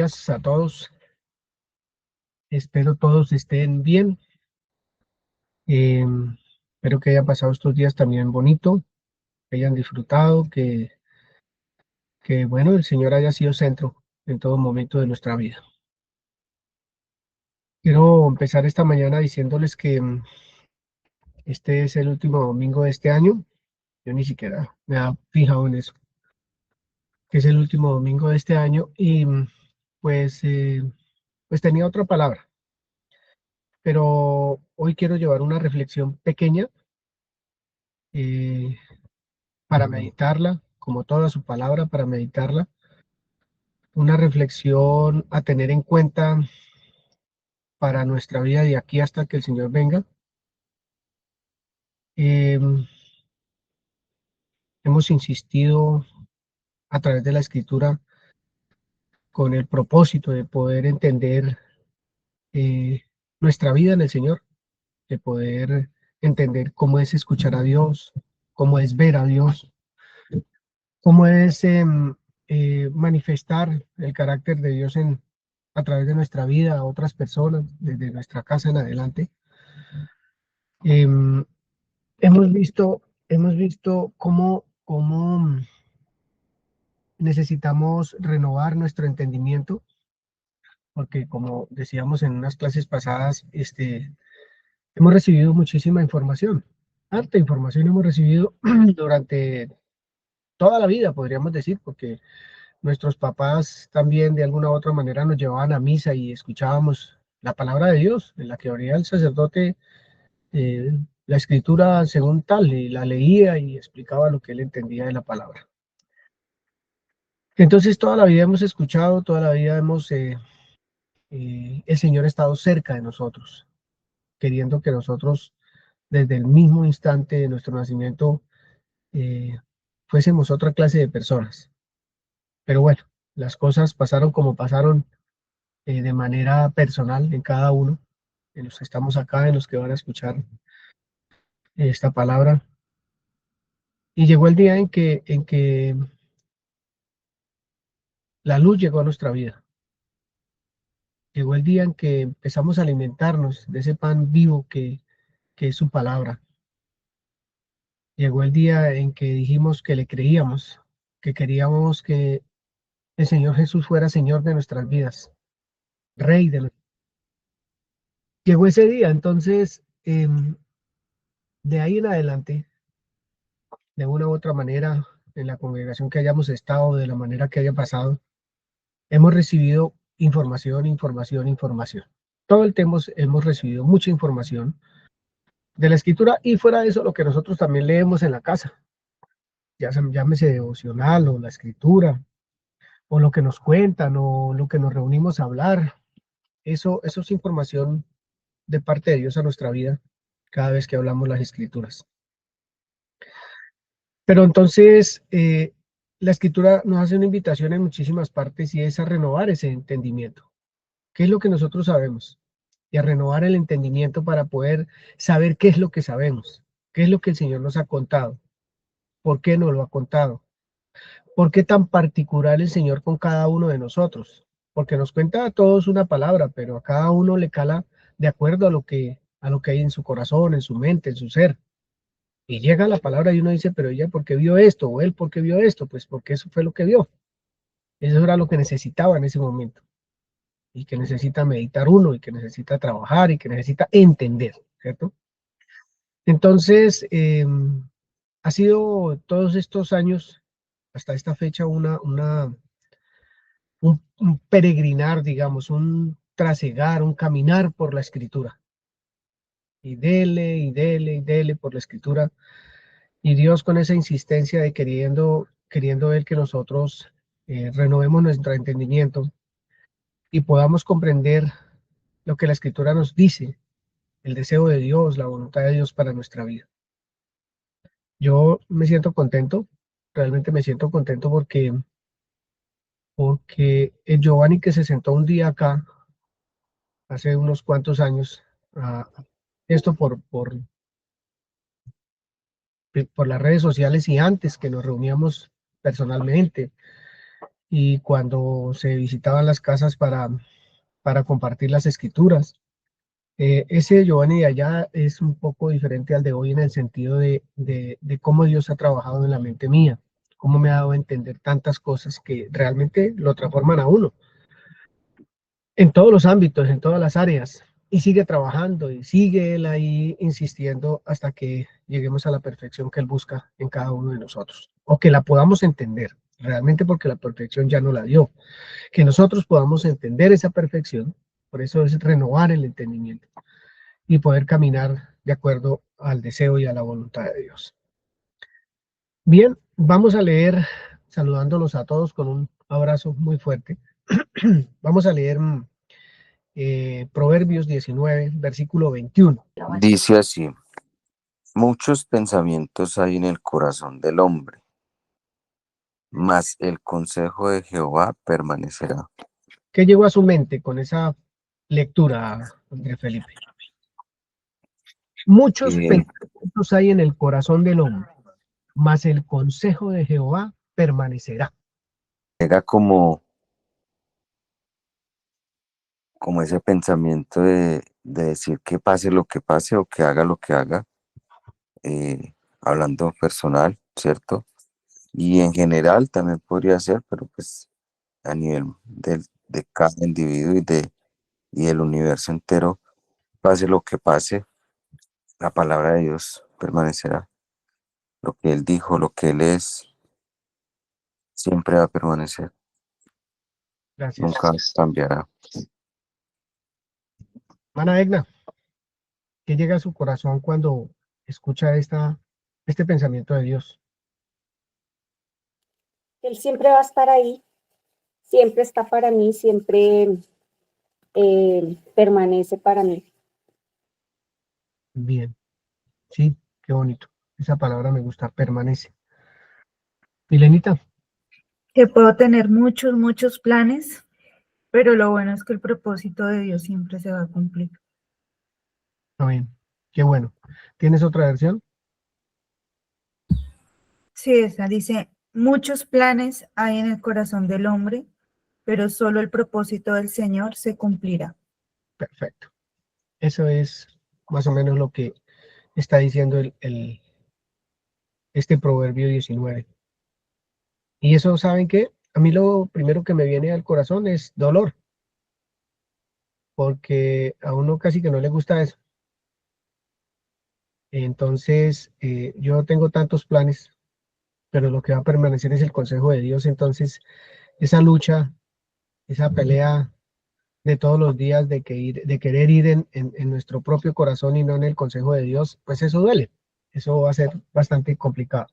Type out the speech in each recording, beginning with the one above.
días a todos. Espero todos estén bien. Espero que hayan pasado estos días también bonito, que hayan disfrutado, que bueno, el Señor haya sido centro en todo momento de nuestra vida. Quiero empezar esta mañana diciéndoles que este es el último domingo de este año. Yo ni siquiera me había fijado en eso, que es el último domingo de este año y pues, pues tenía otra palabra, pero hoy quiero llevar una reflexión pequeña eh, para meditarla, como toda su palabra, para meditarla, una reflexión a tener en cuenta para nuestra vida de aquí hasta que el Señor venga. Eh, Hemos insistido a través de la Escritura con el propósito de poder entender eh, nuestra vida en el Señor, de poder entender cómo es escuchar a Dios, cómo es ver a Dios, cómo es manifestar el carácter de Dios a través de nuestra vida a otras personas, desde nuestra casa en adelante. Em, hemos visto cómo necesitamos renovar nuestro entendimiento, porque como decíamos en unas clases pasadas, hemos recibido muchísima información, harta información hemos recibido durante toda la vida, podríamos decir, porque nuestros papás también de alguna u otra manera nos llevaban a misa y escuchábamos la palabra de Dios, en la que abría el sacerdote la escritura según tal, y la leía y explicaba lo que él entendía de la palabra. Entonces toda la vida hemos escuchado, toda la vida el Señor ha estado cerca de nosotros, queriendo que nosotros desde el mismo instante de nuestro nacimiento eh, fuésemos otra clase de personas. Pero bueno, las cosas pasaron como pasaron de manera personal en cada uno, en los que estamos acá, en los que van a escuchar esta palabra. Y llegó el día en que la luz llegó a nuestra vida. Llegó el día en que empezamos a alimentarnos de ese pan vivo que es su palabra. Llegó el día en que dijimos que le creíamos, que queríamos que el Señor Jesús fuera Señor de nuestras vidas, Rey de nuestras. Llegó ese día, entonces, de ahí en adelante, de una u otra manera, en la congregación que hayamos estado, de la manera que haya pasado, hemos recibido información, información, información. Todo el tiempo hemos recibido mucha información de la escritura y fuera de eso lo que nosotros también leemos en la casa, ya llámese devocional o la escritura, o lo que nos cuentan o lo que nos reunimos a hablar. Eso es información de parte de Dios a nuestra vida cada vez que hablamos las escrituras. Pero entonces la escritura nos hace una invitación en muchísimas partes y es a renovar ese entendimiento. ¿Qué es lo que nosotros sabemos? Y a renovar el entendimiento para poder saber qué es lo que sabemos, qué es lo que el Señor nos ha contado, por qué nos lo ha contado, por qué tan particular el Señor con cada uno de nosotros. Porque nos cuenta a todos una palabra, pero a cada uno le cala de acuerdo a lo que hay en su corazón, en su mente, en su ser. Y llega la palabra y uno dice, pero ella, ¿por qué vio esto? O él, ¿por qué vio esto? Pues porque eso fue lo que vio. Eso era lo que necesitaba en ese momento. Y que necesita meditar uno, y que necesita trabajar, y que necesita entender, ¿cierto? Entonces, ha sido todos estos años, hasta esta fecha, un peregrinar, digamos, un trasegar, un caminar por la escritura. Y dele, y dele, y dele por la escritura. Y Dios con esa insistencia de queriendo ver que nosotros renovemos nuestro entendimiento y podamos comprender lo que la escritura nos dice, el deseo de Dios, la voluntad de Dios para nuestra vida. Yo me siento contento, realmente me siento contento porque el Giovanni que se sentó un día acá, hace unos cuantos años, a esto por las redes sociales y antes que nos reuníamos personalmente y cuando se visitaban las casas para compartir las escrituras. Ese Giovanni de allá es un poco diferente al de hoy en el sentido de cómo Dios ha trabajado en la mente mía, cómo me ha dado a entender tantas cosas que realmente lo transforman a uno en todos los ámbitos, en todas las áreas. Y sigue trabajando y sigue él ahí insistiendo hasta que lleguemos a la perfección que él busca en cada uno de nosotros. O que la podamos entender, realmente porque la perfección ya no la dio. Que nosotros podamos entender esa perfección, por eso es renovar el entendimiento y poder caminar de acuerdo al deseo y a la voluntad de Dios. Bien, vamos a leer, saludándolos a todos con un abrazo muy fuerte. Vamos a leer Proverbios 19, versículo 21. Dice así, muchos pensamientos hay en el corazón del hombre, mas el consejo de Jehová permanecerá. ¿Qué llegó a su mente con esa lectura, Andrés Felipe? Muchos Eh, pensamientos hay en el corazón del hombre, mas el consejo de Jehová permanecerá. Era como ese pensamiento de decir que pase lo que pase o que haga lo que haga, hablando personal, ¿cierto? Y en general también podría ser, pero pues a nivel de cada individuo y del universo entero, pase lo que pase, la palabra de Dios permanecerá. Lo que Él dijo, lo que Él es, siempre va a permanecer, Gracias. nunca cambiará. Mana Egna, ¿qué llega a su corazón cuando escucha este pensamiento de Dios? Él siempre va a estar ahí, siempre está para mí, siempre permanece para mí. Bien, sí, qué bonito. Esa palabra me gusta, permanece. Milenita, Que puedo tener muchos planes, pero lo bueno es que el propósito de Dios siempre se va a cumplir. está bien, qué bueno. ¿Tienes otra versión? Sí, esa dice, muchos planes hay en el corazón del hombre, pero solo el propósito del Señor se cumplirá. Perfecto. Eso es más o menos lo que está diciendo este Proverbio 19. Y eso, ¿saben qué? A mí lo primero que me viene al corazón es dolor, porque a uno casi que no le gusta eso. Entonces, yo tengo tantos planes, pero lo que va a permanecer es el consejo de Dios. Entonces, esa lucha, esa pelea de todos los días de querer ir en nuestro propio corazón y no en el consejo de Dios, pues eso duele. Eso va a ser bastante complicado.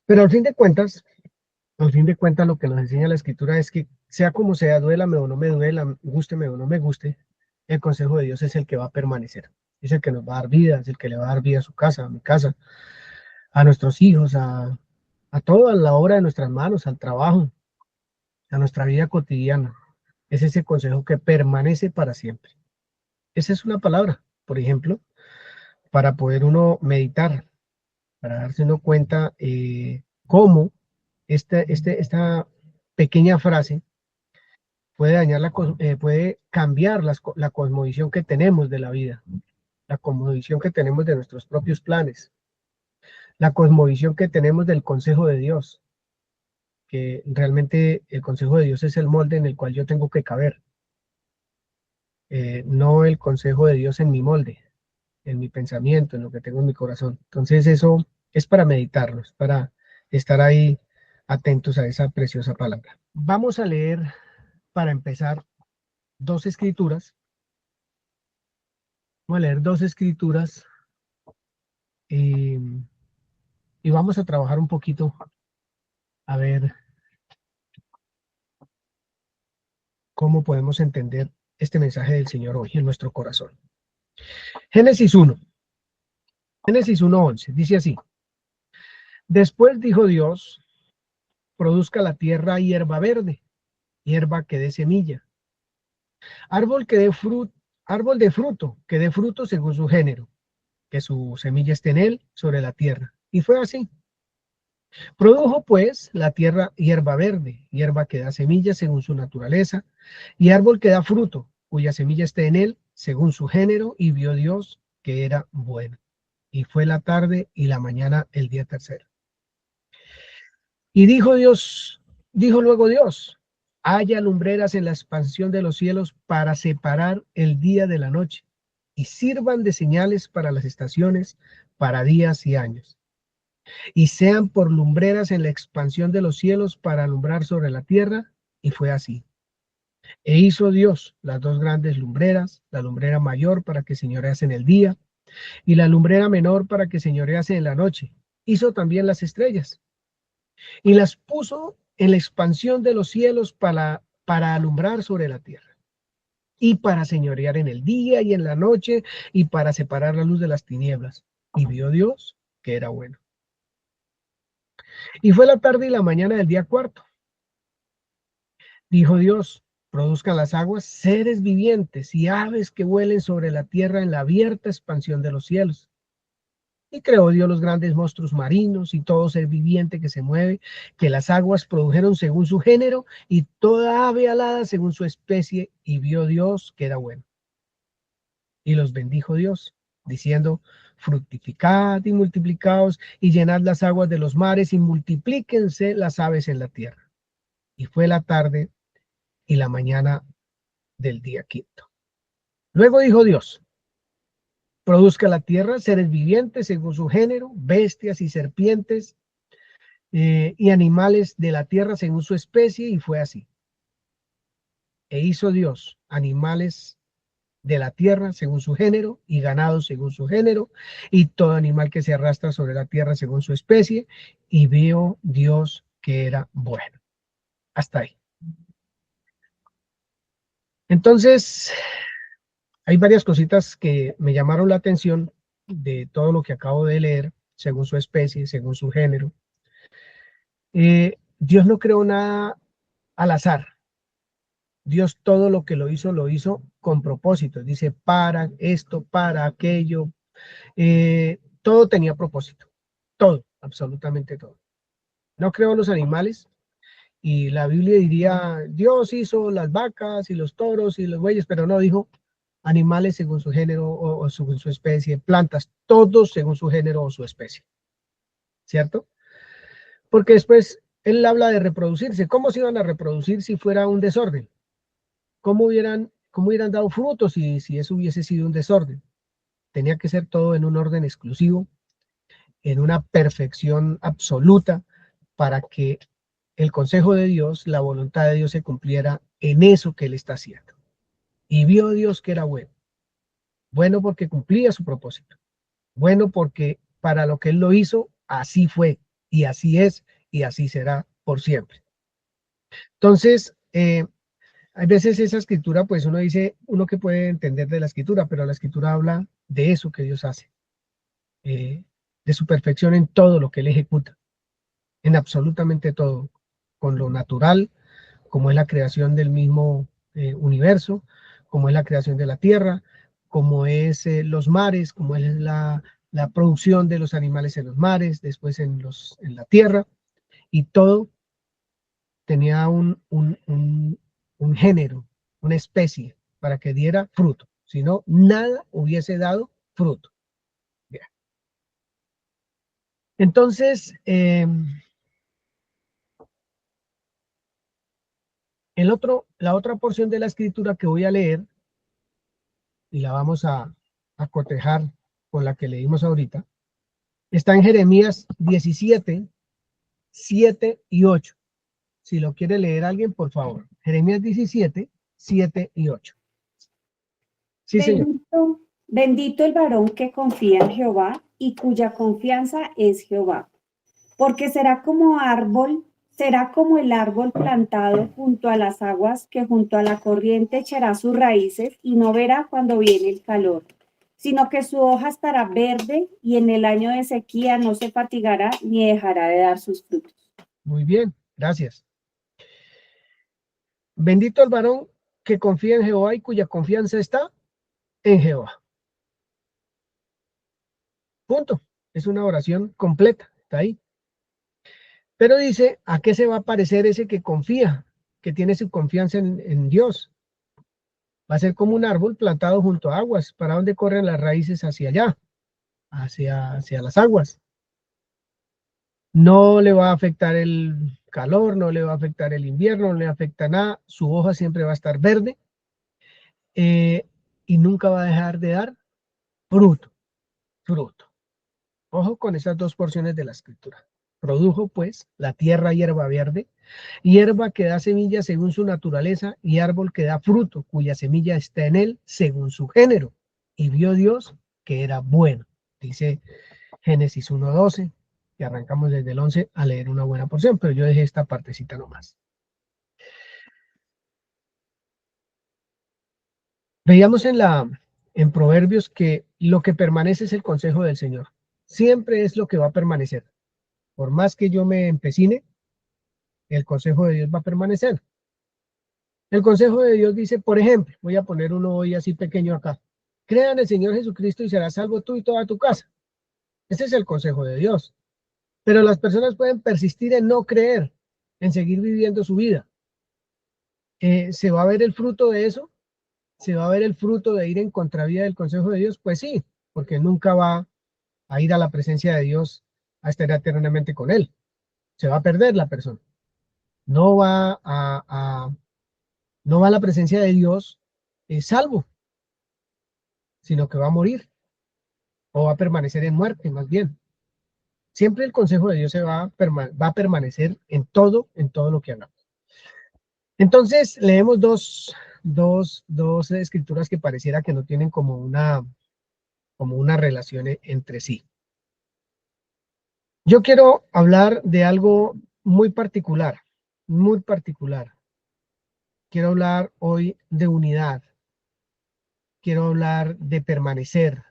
Pero al fin de cuentas, lo que nos enseña la escritura es que sea como sea, duélame o no me duela, gústeme o no me guste, el consejo de Dios es el que va a permanecer. Es el que nos va a dar vida, es el que le va a dar vida a su casa, a mi casa, a nuestros hijos, a toda la obra de nuestras manos, al trabajo, a nuestra vida cotidiana. Es ese consejo que permanece para siempre. Esa es una palabra, por ejemplo, para poder uno meditar, para darse uno cuenta cómo esta pequeña frase puede puede cambiar la cosmovisión que tenemos de la vida, la cosmovisión que tenemos de nuestros propios planes, la cosmovisión que tenemos del consejo de Dios, que realmente el consejo de Dios es el molde en el cual yo tengo que caber, no el consejo de Dios en mi molde, en mi pensamiento, en lo que tengo en mi corazón. Entonces eso es para meditarnos, para estar ahí atentos a esa preciosa palabra. Vamos a leer, para empezar, dos escrituras. Vamos a leer dos escrituras eh, y vamos a trabajar un poquito a ver cómo podemos entender este mensaje del Señor hoy en nuestro corazón. Génesis 1, Génesis 1:11, dice así: después dijo Dios, produzca la tierra hierba verde, hierba que dé semilla, árbol que dé fruto, árbol de fruto, que dé fruto según su género, que su semilla esté en él sobre la tierra. Y fue así. Produjo pues la tierra hierba verde, hierba que da semillas según su naturaleza, y árbol que da fruto, cuya semilla esté en él, según su género, y vio Dios que era bueno. Y fue la tarde y la mañana el día tercero. Y dijo luego Dios, haya lumbreras en la expansión de los cielos para separar el día de la noche, y sirvan de señales para las estaciones, para días y años, y sean por lumbreras en la expansión de los cielos para alumbrar sobre la tierra. Y fue así. E hizo Dios las dos grandes lumbreras, la lumbrera mayor para que señorease en el día, y la lumbrera menor para que señorease en la noche. Hizo también las estrellas, y las puso en la expansión de los cielos para alumbrar sobre la tierra, y para señorear en el día y en la noche, y para separar la luz de las tinieblas. Y vio Dios que era bueno. Y fue la tarde y la mañana del día cuarto. Dijo Dios, produzcan las aguas seres vivientes y aves que vuelen sobre la tierra en la abierta expansión de los cielos. Y creó Dios los grandes monstruos marinos y todo ser viviente que se mueve, que las aguas produjeron según su género, y toda ave alada según su especie, y vio Dios que era bueno. Y los bendijo Dios, diciendo, fructificad y multiplicaos, y llenad las aguas de los mares, y multiplíquense las aves en la tierra. Y fue la tarde y la mañana del día quinto. Luego dijo Dios, produzca la tierra seres vivientes según su género, bestias y serpientes, y animales de la tierra según su especie, y fue así. E hizo Dios animales de la tierra según su género, y ganado según su género, y todo animal que se arrastra sobre la tierra según su especie, y vio Dios que era bueno. Hasta ahí. Entonces, hay varias cositas que me llamaron la atención de todo lo que acabo de leer, según su especie, según su género. Dios no creó nada al azar. Dios todo lo que lo hizo con propósito. Dice, para esto, para aquello. Todo tenía propósito. Todo, absolutamente todo. No creó los animales. Y la Biblia diría, Dios hizo las vacas y los toros y los bueyes, pero no, dijo animales según su género o según su especie, plantas, todos según su género o su especie. ¿Cierto? Porque después él habla de reproducirse. ¿Cómo se iban a reproducir si fuera un desorden? ¿Cómo hubieran dado frutos si eso hubiese sido un desorden? Tenía que ser todo en un orden exclusivo, en una perfección absoluta, para que el consejo de Dios, la voluntad de Dios se cumpliera en eso que él está haciendo. Y vio Dios que era bueno. Bueno porque cumplía su propósito. Bueno porque para lo que él lo hizo, así fue, y así es, y así será por siempre. Entonces, hay veces esa escritura, pues uno dice, uno que puede entender de la escritura, pero la escritura habla de eso que Dios hace, de su perfección en todo lo que él ejecuta, en absolutamente todo, con lo natural, como es la creación del mismo universo, como es la creación de la tierra, como es los mares, como es la producción de los animales en los mares, después en la tierra, y todo tenía un género, una especie, para que diera fruto. Si no, nada hubiese dado fruto. Bien. Entonces, la otra porción de la escritura que voy a leer, y la vamos a cotejar con la que leímos ahorita, está en Jeremías 17, 7 y 8. Si lo quiere leer alguien, por favor. Jeremías 17, 7 y 8. Sí, señor. Bendito el varón que confía en Jehová y cuya confianza es Jehová, porque será como el árbol plantado junto a las aguas, que junto a la corriente echará sus raíces y no verá cuando viene el calor, sino que su hoja estará verde y en el año de sequía no se fatigará ni dejará de dar sus frutos. Muy bien, gracias. Bendito el varón que confía en Jehová y cuya confianza está en Jehová. Punto. Es una oración completa. Está ahí. Pero dice, ¿a qué se va a parecer ese que confía, que tiene su confianza en Dios? Va a ser como un árbol plantado junto a aguas. ¿Para dónde corren las raíces? Hacia allá, hacia las aguas. No le va a afectar el calor, no le va a afectar el invierno, no le afecta nada. Su hoja siempre va a estar verde y nunca va a dejar de dar fruto. Ojo con esas dos porciones de la escritura. Produjo pues la tierra hierba verde, hierba que da semilla según su naturaleza, y árbol que da fruto, cuya semilla está en él según su género. Y vio Dios que era bueno. Dice Génesis 1:12, que arrancamos desde el 11 a leer una buena porción, pero yo dejé esta partecita nomás. Veíamos en Proverbios que lo que permanece es el consejo del Señor. Siempre es lo que va a permanecer. Por más que yo me empecine, el consejo de Dios va a permanecer. El consejo de Dios dice, por ejemplo, voy a poner uno hoy así pequeño acá. Crea en el Señor Jesucristo y serás salvo tú y toda tu casa. Ese es el consejo de Dios. Pero las personas pueden persistir en no creer, en seguir viviendo su vida. ¿Se va a ver el fruto de eso? ¿Se va a ver el fruto de ir en contravía del consejo de Dios? Pues sí, porque nunca va a ir a la presencia de Dios a estar eternamente con Él. Se va a perder la persona. No va no va a la presencia de Dios salvo, sino que va a morir o va a permanecer en muerte, más bien. Siempre el consejo de Dios va a permanecer en todo lo que hagamos. Entonces, leemos dos escrituras que pareciera que no tienen como una relación entre sí. Yo quiero hablar de algo muy particular, muy particular. Quiero hablar hoy de unidad. Quiero hablar de permanecer.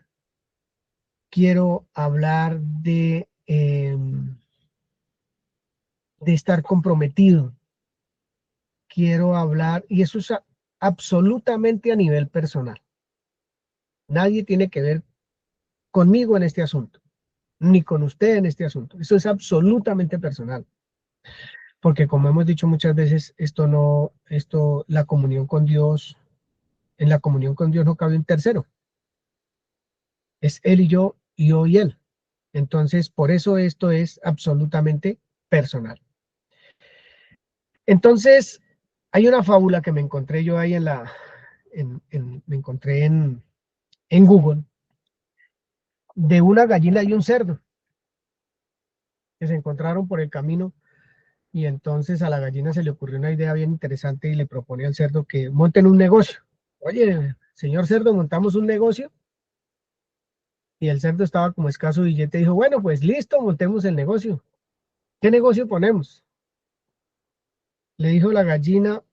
Quiero hablar de estar comprometido. Quiero hablar, y eso es absolutamente a nivel personal. Nadie tiene que ver conmigo en este asunto, ni con usted en este asunto. Eso es absolutamente personal. Porque como hemos dicho muchas veces, la comunión con Dios, en la comunión con Dios no cabe un tercero. Es Él y yo y Él. Entonces, por eso esto es absolutamente personal. Entonces, hay una fábula que me encontré yo ahí me encontré en Google, de una gallina y un cerdo que se encontraron por el camino, y entonces a la gallina se le ocurrió una idea bien interesante y le propone al cerdo que monten un negocio. Oye, señor cerdo, montamos un negocio. Y el cerdo estaba como escaso billete y dijo, bueno, pues listo, montemos el negocio. ¿Qué negocio ponemos? Le dijo la gallina,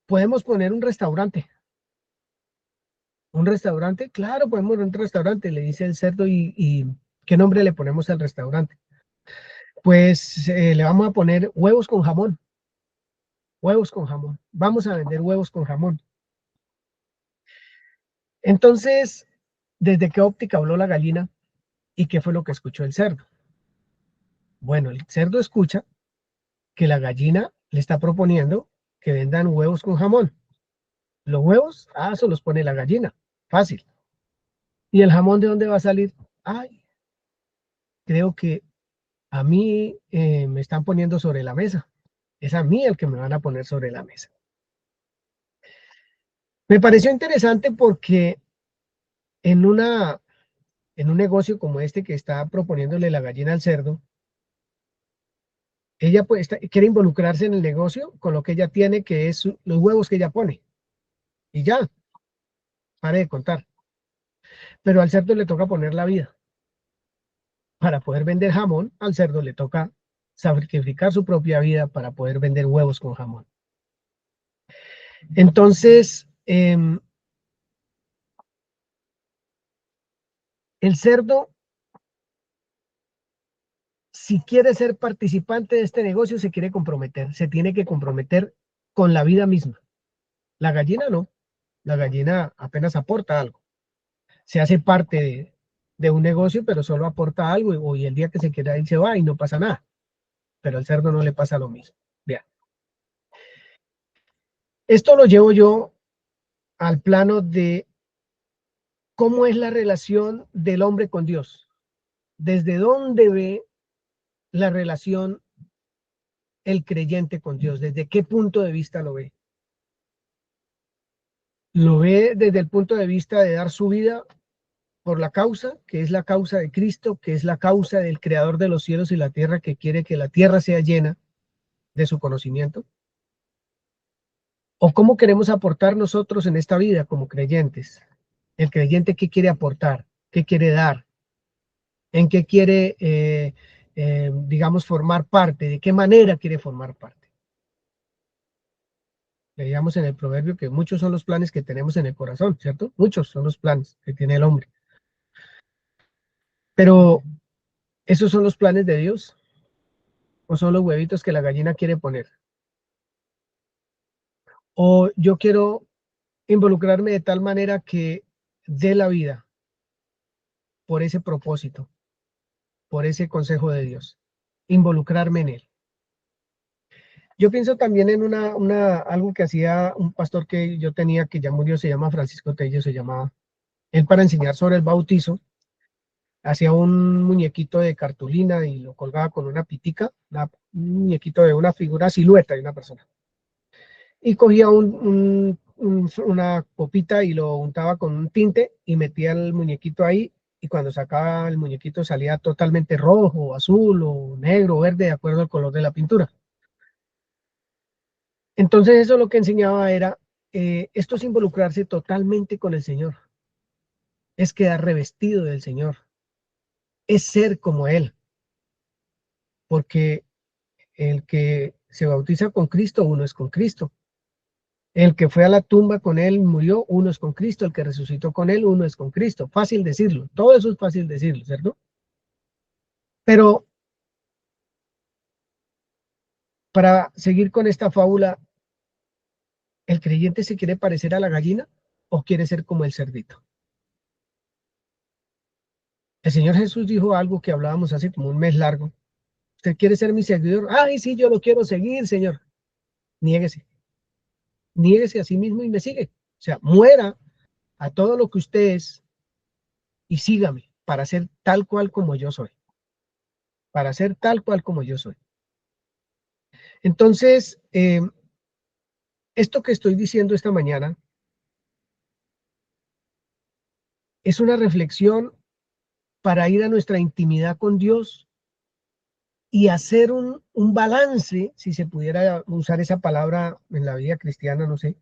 podemos poner un restaurante. ¿Un restaurante? Claro, podemos poner un restaurante, le dice el cerdo. ¿Y qué nombre le ponemos al restaurante? Pues le vamos a poner huevos con jamón. Huevos con jamón. Vamos a vender huevos con jamón. Entonces, ¿desde qué óptica habló la gallina y qué fue lo que escuchó el cerdo? Bueno, el cerdo escucha que la gallina le está proponiendo que vendan huevos con jamón. Los huevos, eso los pone la gallina. Fácil. ¿Y el jamón de dónde va a salir? Ay, creo que a mí me están poniendo sobre la mesa. Es a mí el que me van a poner sobre la mesa. Me pareció interesante porque en un negocio como este que está proponiéndole la gallina al cerdo, ella pues quiere involucrarse en el negocio con lo que ella tiene, que es los huevos que ella pone. Y ya, pare de contar. Pero al cerdo le toca poner la vida. Para poder vender jamón, al cerdo le toca sacrificar su propia vida para poder vender huevos con jamón. Entonces, el cerdo, si quiere ser participante de este negocio, se quiere comprometer, se tiene que comprometer con la vida misma. La gallina no, la gallina apenas aporta algo, se hace parte de un negocio, pero solo aporta algo y el día que se quiera ir se va y no pasa nada. Pero al cerdo no le pasa lo mismo. Bien. Esto lo llevo yo al plano de cómo es la relación del hombre con Dios. ¿Desde dónde ve la relación el creyente con Dios? ¿Desde qué punto de vista lo ve? Lo ve desde el punto de vista de dar su vida por la causa, que es la causa de Cristo, que es la causa del creador de los cielos y la tierra, que quiere que la tierra sea llena de su conocimiento. ¿O cómo queremos aportar nosotros en esta vida como creyentes? El creyente, ¿qué quiere aportar? ¿Qué quiere dar? ¿En qué quiere, digamos, formar parte? ¿De qué manera quiere formar parte? Leíamos en el proverbio que muchos son los planes que tenemos en el corazón, ¿cierto? Muchos son los planes que tiene el hombre. Pero, ¿esos son los planes de Dios? ¿O son los huevitos que la gallina quiere poner? ¿O yo quiero involucrarme de tal manera que dé la vida por ese propósito, por ese consejo de Dios? Involucrarme en él. Yo pienso también en algo que hacía un pastor que yo tenía, que ya murió, se llama Francisco Tello, se llamaba. Él, para enseñar sobre el bautizo, hacía un muñequito de cartulina y lo colgaba con una pitica, un muñequito de una figura, silueta de una persona. Y cogía una copita y lo untaba con un tinte y metía el muñequito ahí, y cuando sacaba el muñequito salía totalmente rojo, azul o negro o verde, de acuerdo al color de la pintura. Entonces eso lo que enseñaba era, esto es involucrarse totalmente con el Señor, es quedar revestido del Señor, es ser como Él, porque el que se bautiza con Cristo, uno es con Cristo. El que fue a la tumba con Él, murió, uno es con Cristo. El que resucitó con Él, uno es con Cristo. Fácil decirlo, todo eso es fácil decirlo, ¿cierto? Pero para seguir con esta fábula, ¿el creyente se quiere parecer a la gallina o quiere ser como el cerdito? El Señor Jesús dijo algo que hablábamos hace como un mes largo. ¿Usted quiere ser mi seguidor? Ay, sí, yo lo quiero seguir, Señor. Niéguese. Niéguese a sí mismo y me sigue. O sea, muera a todo lo que usted es y sígame para ser tal cual como yo soy. Para ser tal cual como yo soy. Entonces, esto que estoy diciendo esta mañana es una reflexión para ir a nuestra intimidad con Dios y hacer un balance, si se pudiera usar esa palabra en la vida cristiana, no sé,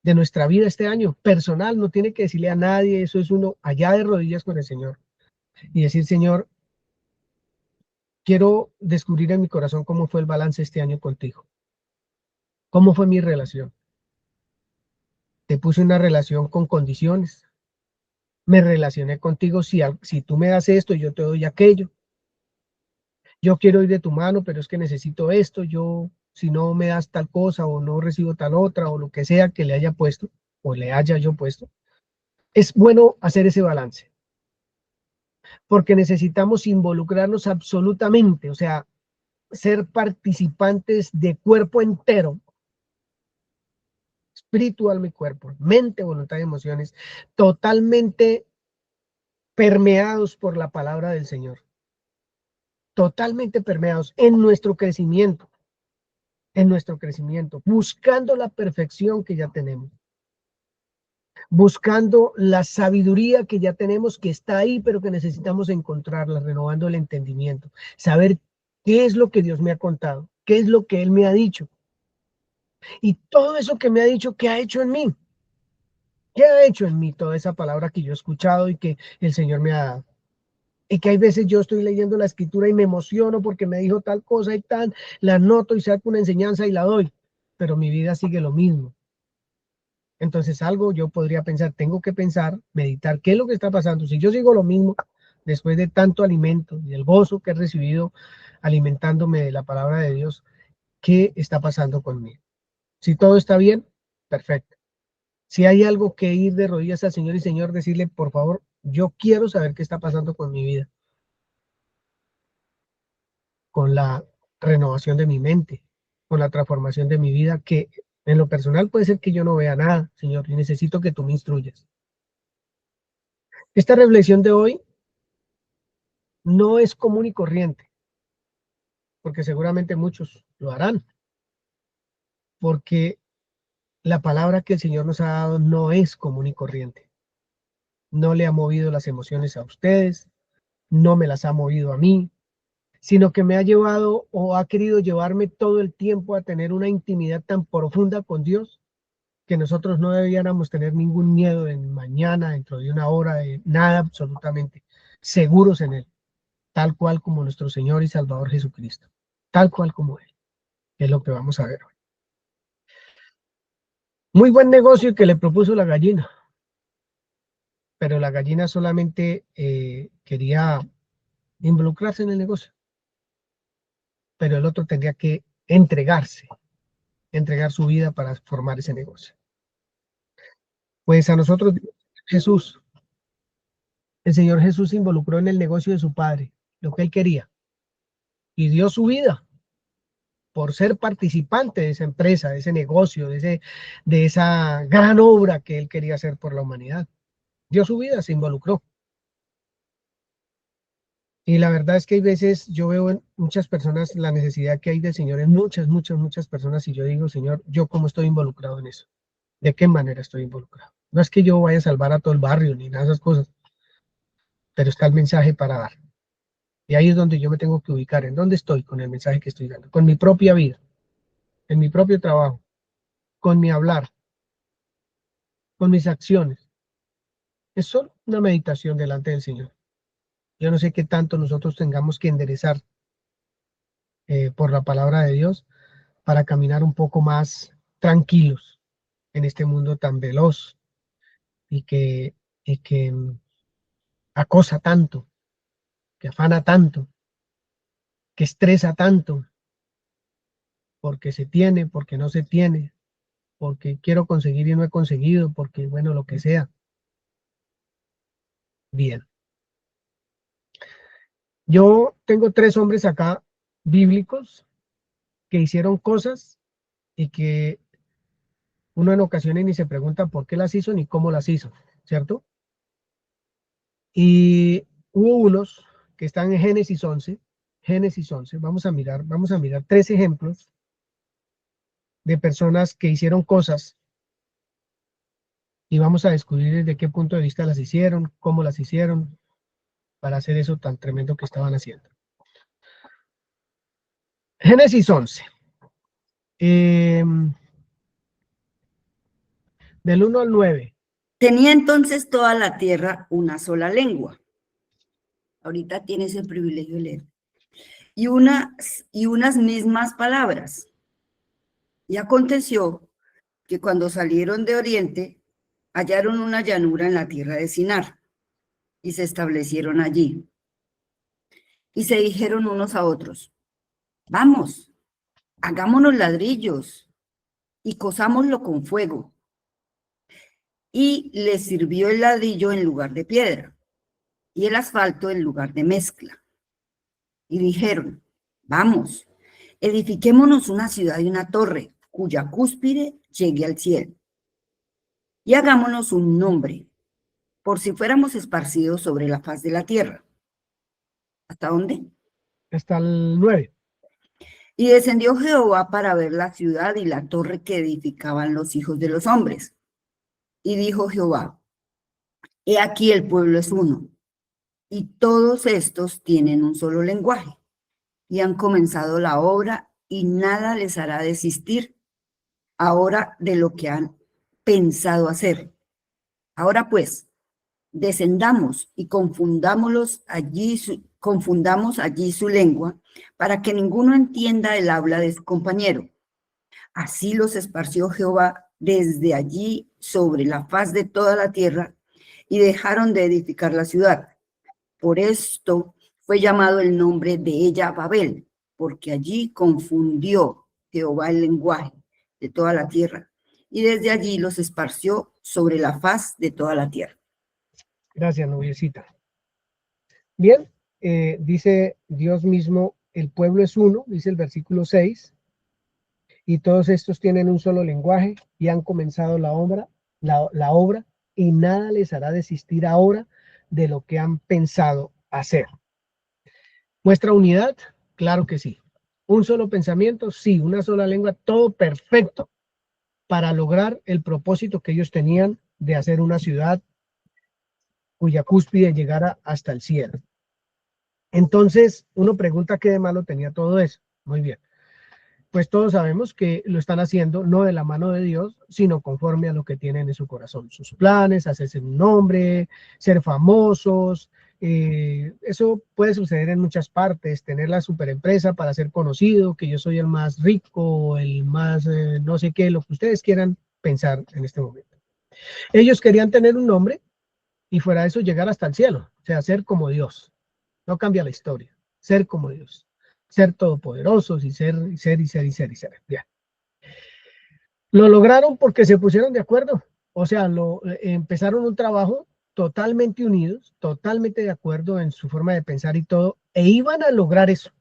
de nuestra vida este año, personal, no tiene que decirle a nadie, eso es uno allá de rodillas con el Señor y decir, Señor, quiero descubrir en mi corazón cómo fue el balance este año contigo, cómo fue mi relación. Te puse una relación con condiciones, me relacioné contigo, si tú me das esto, yo te doy aquello. Yo quiero ir de tu mano, pero es que necesito esto, si no me das tal cosa o no recibo tal otra o lo que sea que le haya puesto o le haya yo puesto. Es bueno hacer ese balance, porque necesitamos involucrarnos absolutamente, o sea, ser participantes de cuerpo entero, espíritu, alma y cuerpo, mente, voluntad y emociones, totalmente permeados por la palabra del Señor, totalmente permeados en nuestro crecimiento, buscando la perfección que ya tenemos, buscando la sabiduría que ya tenemos, que está ahí, pero que necesitamos encontrarla, renovando el entendimiento, saber qué es lo que Dios me ha contado, qué es lo que Él me ha dicho, y todo eso que me ha dicho, ¿qué ha hecho en mí? ¿Qué ha hecho en mí toda esa palabra que yo he escuchado y que el Señor me ha dado? Y que hay veces yo estoy leyendo la escritura y me emociono porque me dijo tal cosa y tal, la anoto y saco una enseñanza y la doy, pero mi vida sigue lo mismo. Entonces algo yo podría pensar, tengo que pensar, meditar, ¿qué es lo que está pasando? Si yo sigo lo mismo después de tanto alimento y el gozo que he recibido alimentándome de la palabra de Dios, ¿qué está pasando conmigo? Si todo está bien, perfecto. Si hay algo que ir de rodillas al Señor y Señor, decirle, por favor, Yo quiero saber qué está pasando con mi vida, con la renovación de mi mente, con la transformación de mi vida, que en lo personal puede ser que yo no vea nada, Señor, y necesito que tú me instruyas. Esta reflexión de hoy no es común y corriente, porque seguramente muchos lo harán, porque la palabra que el Señor nos ha dado no es común y corriente. No le ha movido las emociones a ustedes, no me las ha movido a mí, sino que me ha llevado o ha querido llevarme todo el tiempo a tener una intimidad tan profunda con Dios que nosotros no debiéramos tener ningún miedo en mañana, dentro de una hora, de nada absolutamente, seguros en Él, tal cual como nuestro Señor y Salvador Jesucristo, tal cual como Él, es lo que vamos a ver hoy. Muy buen negocio que le propuso la gallina, pero la gallina solamente quería involucrarse en el negocio, pero el otro tendría que entregarse, entregar su vida para formar ese negocio. Pues a nosotros, Jesús, el Señor Jesús se involucró en el negocio de su Padre, lo que Él quería, y dio su vida por ser participante de esa empresa, de ese negocio, de esa gran obra que Él quería hacer por la humanidad. Dio su vida, se involucró. Y la verdad es que hay veces yo veo en muchas personas la necesidad que hay del Señor, en muchas personas, y yo digo, Señor, ¿yo cómo estoy involucrado en eso? ¿De qué manera estoy involucrado? No es que yo vaya a salvar a todo el barrio ni nada de esas cosas, pero está el mensaje para dar. Y ahí es donde yo me tengo que ubicar, en dónde estoy con el mensaje que estoy dando, con mi propia vida, en mi propio trabajo, con mi hablar, con mis acciones. Es solo una meditación delante del Señor. Yo no sé qué tanto nosotros tengamos que enderezar por la palabra de Dios para caminar un poco más tranquilos en este mundo tan veloz y que acosa tanto, que afana tanto, que estresa tanto, porque se tiene, porque no se tiene, porque quiero conseguir y no he conseguido, porque bueno, lo que sea. Bien. Yo tengo 3 hombres acá bíblicos que hicieron cosas y que uno en ocasiones ni se pregunta por qué las hizo ni cómo las hizo, ¿cierto? Y hubo unos que están en Génesis 11, vamos a mirar 3 ejemplos de personas que hicieron cosas y vamos a descubrir desde qué punto de vista las hicieron, cómo las hicieron, para hacer eso tan tremendo que estaban haciendo. Génesis 11. Del 1 al 9. Tenía entonces toda la tierra una sola lengua. Ahorita tienes el privilegio de leer. Y unas mismas palabras. Y aconteció que cuando salieron de oriente, hallaron una llanura en la tierra de Sinar, y se establecieron allí. Y se dijeron unos a otros, vamos, hagámonos ladrillos, y cosámoslo con fuego. Y les sirvió el ladrillo en lugar de piedra, y el asfalto en lugar de mezcla. Y dijeron, vamos, edifiquémonos una ciudad y una torre, cuya cúspide llegue al cielo. Y hagámonos un nombre, por si fuéramos esparcidos sobre la faz de la tierra. ¿Hasta dónde? Hasta el 9. Y descendió Jehová para ver la ciudad y la torre que edificaban los hijos de los hombres. Y dijo Jehová, he aquí el pueblo es uno, y todos estos tienen un solo lenguaje, y han comenzado la obra, y nada les hará desistir ahora de lo que han pensado hacer. Ahora pues, descendamos y confundamos allí su lengua, para que ninguno entienda el habla de su compañero. Así los esparció Jehová desde allí sobre la faz de toda la tierra, y dejaron de edificar la ciudad. Por esto fue llamado el nombre de ella Babel, porque allí confundió Jehová el lenguaje de toda la tierra, y desde allí los esparció sobre la faz de toda la tierra. Gracias, noviecita. Bien, dice Dios mismo, el pueblo es uno, dice el versículo 6, y todos estos tienen un solo lenguaje y han comenzado la obra, y nada les hará desistir ahora de lo que han pensado hacer. ¿Muestra unidad? Claro que sí. ¿Un solo pensamiento? Sí. ¿Una sola lengua? Todo perfecto para lograr el propósito que ellos tenían de hacer una ciudad cuya cúspide llegara hasta el cielo. Entonces, uno pregunta qué de malo tenía todo eso. Muy bien. Pues todos sabemos que lo están haciendo no de la mano de Dios, sino conforme a lo que tienen en su corazón. Sus planes, hacerse un nombre, ser famosos. Eso puede suceder en muchas partes, tener la superempresa para ser conocido, que yo soy el más rico, el más no sé qué, lo que ustedes quieran pensar en este momento. Ellos querían tener un nombre y fuera de eso llegar hasta el cielo, o sea, ser como Dios. No cambia la historia, ser como Dios, ser todopoderosos y ser. Ya. Lo lograron porque se pusieron de acuerdo, o sea, empezaron un trabajo totalmente unidos, totalmente de acuerdo en su forma de pensar y todo, e iban a lograr eso,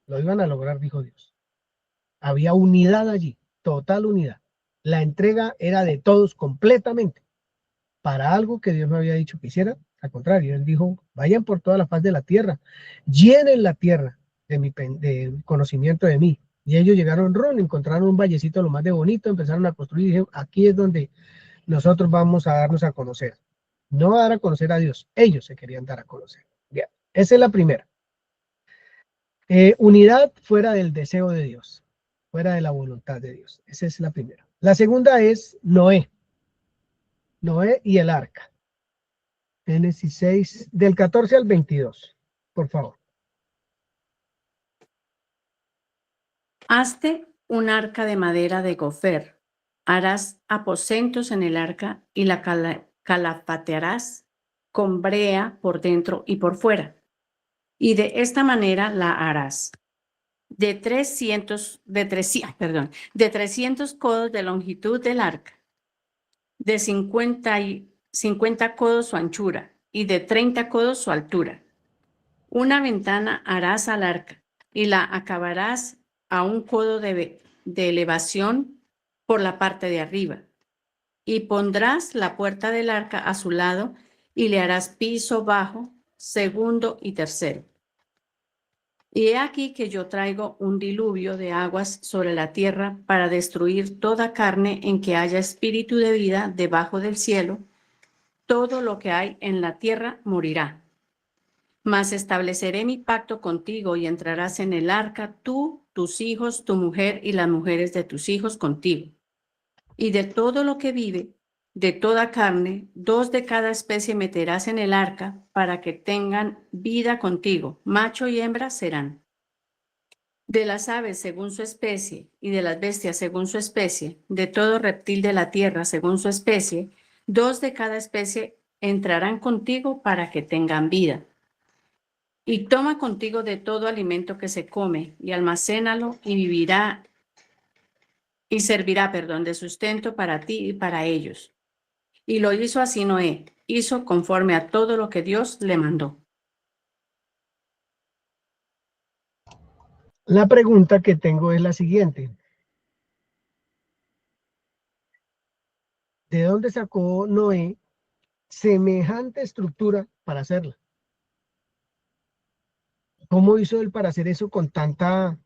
lo iban a lograr, dijo Dios. Había unidad allí, total unidad. La entrega era de todos completamente, para algo que Dios no había dicho que hiciera. Al contrario, Él dijo, vayan por toda la faz de la tierra, llenen la tierra de conocimiento de mí. Y ellos llegaron, encontraron un vallecito lo más de bonito, empezaron a construir y dijeron, aquí es donde nosotros vamos a darnos a conocer. No a dar a conocer a Dios, ellos se querían dar a conocer. Bien, esa es la primera. Unidad fuera del deseo de Dios, fuera de la voluntad de Dios. Esa es la primera. La segunda es Noé. Noé y el arca. Génesis 6, del 14 al 22, por favor. Hazte un arca de madera de gofer. Harás aposentos en el arca y la calafatearás con brea por dentro y por fuera. Y de esta manera la harás. De 300 codos de longitud del arca, de 50 codos su anchura y de 30 codos su altura. Una ventana harás al arca y la acabarás a un codo de elevación por la parte de arriba. Y pondrás la puerta del arca a su lado y le harás piso bajo, segundo y tercero. Y he aquí que yo traigo un diluvio de aguas sobre la tierra para destruir toda carne en que haya espíritu de vida debajo del cielo. Todo lo que hay en la tierra morirá. Mas estableceré mi pacto contigo y entrarás en el arca tú, tus hijos, tu mujer y las mujeres de tus hijos contigo. Y de todo lo que vive, de toda carne, 2 de cada especie meterás en el arca para que tengan vida contigo, macho y hembra serán. De las aves según su especie y de las bestias según su especie, de todo reptil de la tierra según su especie, 2 de cada especie entrarán contigo para que tengan vida. Y toma contigo de todo alimento que se come y almacénalo y vivirá y servirá, de sustento para ti y para ellos. Y lo hizo así Noé, hizo conforme a todo lo que Dios le mandó. La pregunta que tengo es la siguiente. ¿De dónde sacó Noé semejante estructura para hacerla? ¿Cómo hizo él para hacer eso con tanta,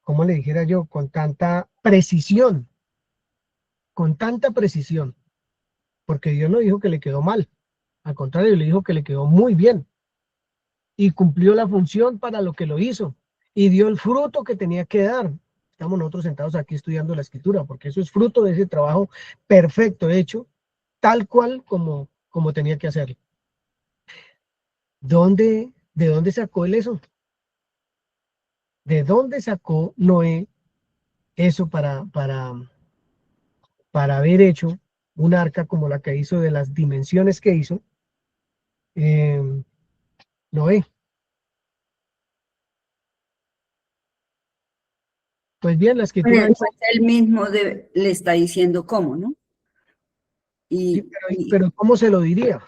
cómo le dijera yo, con tanta precisión? Con tanta precisión. Porque Dios no dijo que le quedó mal. Al contrario, le dijo que le quedó muy bien. Y cumplió la función para lo que lo hizo. Y dio el fruto que tenía que dar. Estamos nosotros sentados aquí estudiando la escritura, porque eso es fruto de ese trabajo perfecto, hecho tal cual como tenía que hacerlo. ¿De dónde sacó él eso? ¿De dónde sacó Noé eso para haber hecho un arca como la que hizo, de las dimensiones que hizo Noé? Pues bien, la escritura Pues él mismo le está diciendo cómo, ¿no? Y, Sí, y- pero ¿cómo se lo diría?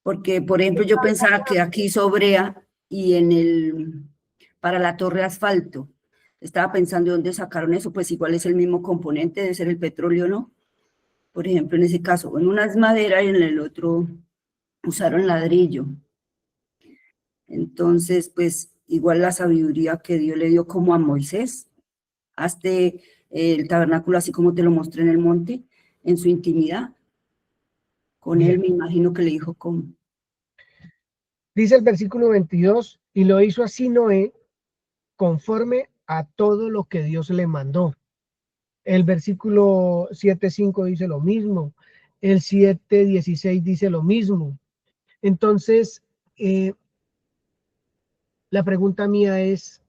porque, por ejemplo, yo pensaba que aquí hizo brea y para la torre asfalto. Estaba pensando de dónde sacaron eso, pues igual es el mismo componente, debe ser el petróleo, ¿no? Por ejemplo, en ese caso, en una es madera y en el otro usaron ladrillo. Entonces, pues igual la sabiduría que Dios le dio como a Moisés, hazte el tabernáculo así como te lo mostré en el monte, en su intimidad. Con él Bien. me imagino que le dijo cómo. Dice el versículo 22, y lo hizo así Noé conforme a todo lo que Dios le mandó. El versículo 7:5 dice lo mismo. El 7:16 dice lo mismo. Entonces, la pregunta mía es,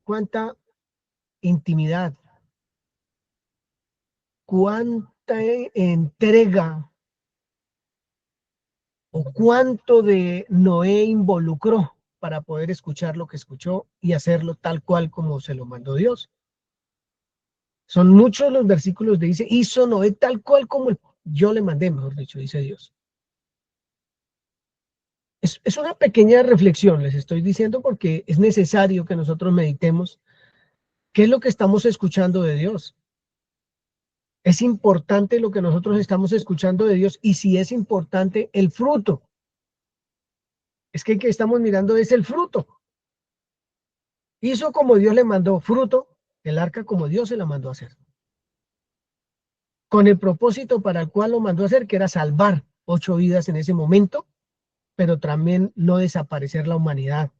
¿cuánta intimidad, cuánta entrega o cuánto de Noé involucró para poder escuchar lo que escuchó y hacerlo tal cual como se lo mandó Dios? Son muchos los versículos que dice, hizo Noé tal cual como yo le mandé, mejor dicho, dice Dios. Es una pequeña reflexión, les estoy diciendo, porque es necesario que nosotros meditemos qué es lo que estamos escuchando de Dios. Es importante lo que nosotros estamos escuchando de Dios y si es importante el fruto. Es que estamos mirando es el fruto. Hizo como Dios le mandó fruto, el arca como Dios se la mandó a hacer. Con el propósito para el cual lo mandó a hacer, que era salvar 8 vidas en ese momento, pero también no desaparecer la humanidad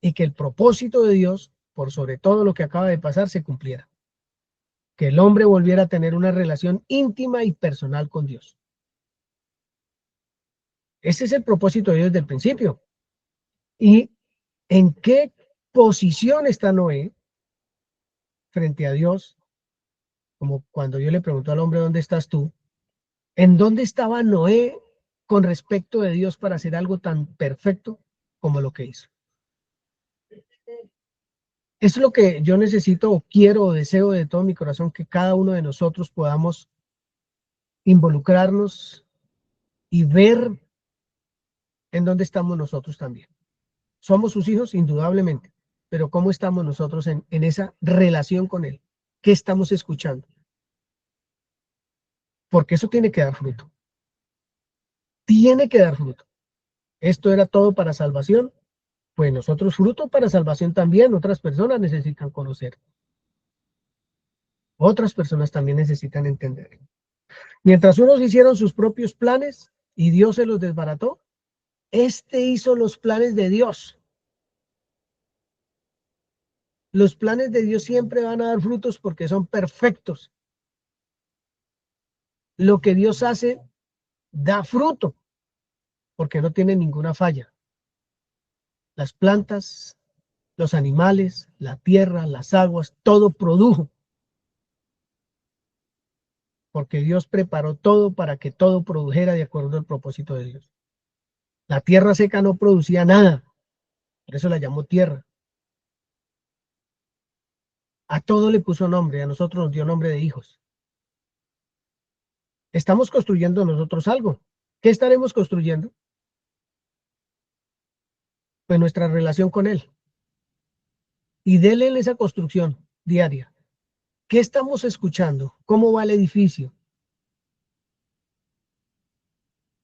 y que el propósito de Dios, por sobre todo lo que acaba de pasar, se cumpliera. Que el hombre volviera a tener una relación íntima y personal con Dios. Ese es el propósito de Dios desde el principio. ¿Y en qué posición está Noé frente a Dios? Como cuando yo le pregunto al hombre, ¿dónde estás tú? ¿En dónde estaba Noé con respecto de Dios para hacer algo tan perfecto como lo que hizo? Es lo que yo necesito o quiero o deseo de todo mi corazón, que cada uno de nosotros podamos involucrarnos y ver en dónde estamos nosotros también. Somos sus hijos, indudablemente, pero ¿cómo estamos nosotros en esa relación con Él? ¿Qué estamos escuchando? Porque eso tiene que dar fruto. Tiene que dar fruto. Esto era todo para salvación. Pues nosotros fruto para salvación también. Otras personas necesitan conocer. Otras personas también necesitan entender. Mientras unos hicieron sus propios planes y Dios se los desbarató, este hizo los planes de Dios. Los planes de Dios siempre van a dar frutos porque son perfectos. Lo que Dios hace da fruto porque no tiene ninguna falla. Las plantas, los animales, la tierra, las aguas, todo produjo. Porque Dios preparó todo para que todo produjera de acuerdo al propósito de Dios. La tierra seca no producía nada, por eso la llamó tierra. A todo le puso nombre, a nosotros nos dio nombre de hijos. Estamos construyendo nosotros algo. ¿Qué estaremos construyendo? Pues nuestra relación con Él. Y dele en esa construcción diaria. ¿Qué estamos escuchando? ¿Cómo va el edificio?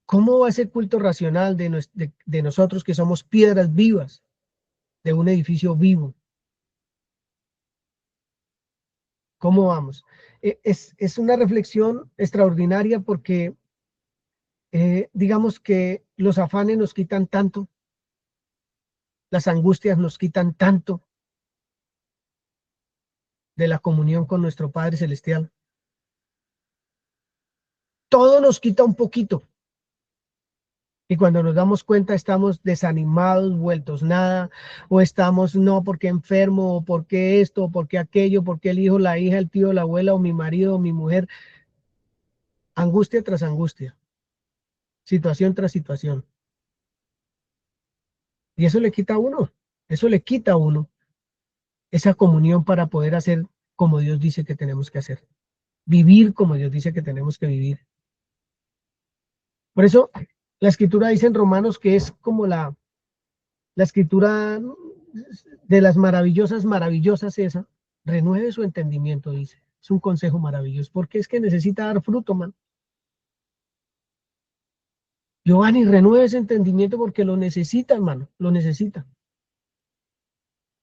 ¿Cómo va ese culto racional de nosotros que somos piedras vivas de un edificio vivo? ¿Cómo vamos? Es una reflexión extraordinaria porque digamos que los afanes nos quitan tanto, las angustias nos quitan tanto de la comunión con nuestro Padre Celestial. Todo nos quita un poquito. Y cuando nos damos cuenta estamos desanimados, vueltos nada, o estamos no porque enfermo, o porque esto, o porque aquello, porque el hijo, la hija, el tío, la abuela, o mi marido, o mi mujer. Angustia tras angustia, situación tras situación. Y eso le quita a uno, eso le quita a uno esa comunión para poder hacer como Dios dice que tenemos que hacer, vivir como Dios dice que tenemos que vivir. Por eso la escritura dice en Romanos que es como la escritura de las maravillosas esa, renueve su entendimiento, dice. Es un consejo maravilloso, porque es que necesita dar fruto, man. Giovanni, renueve ese entendimiento porque lo necesita, hermano, lo necesita.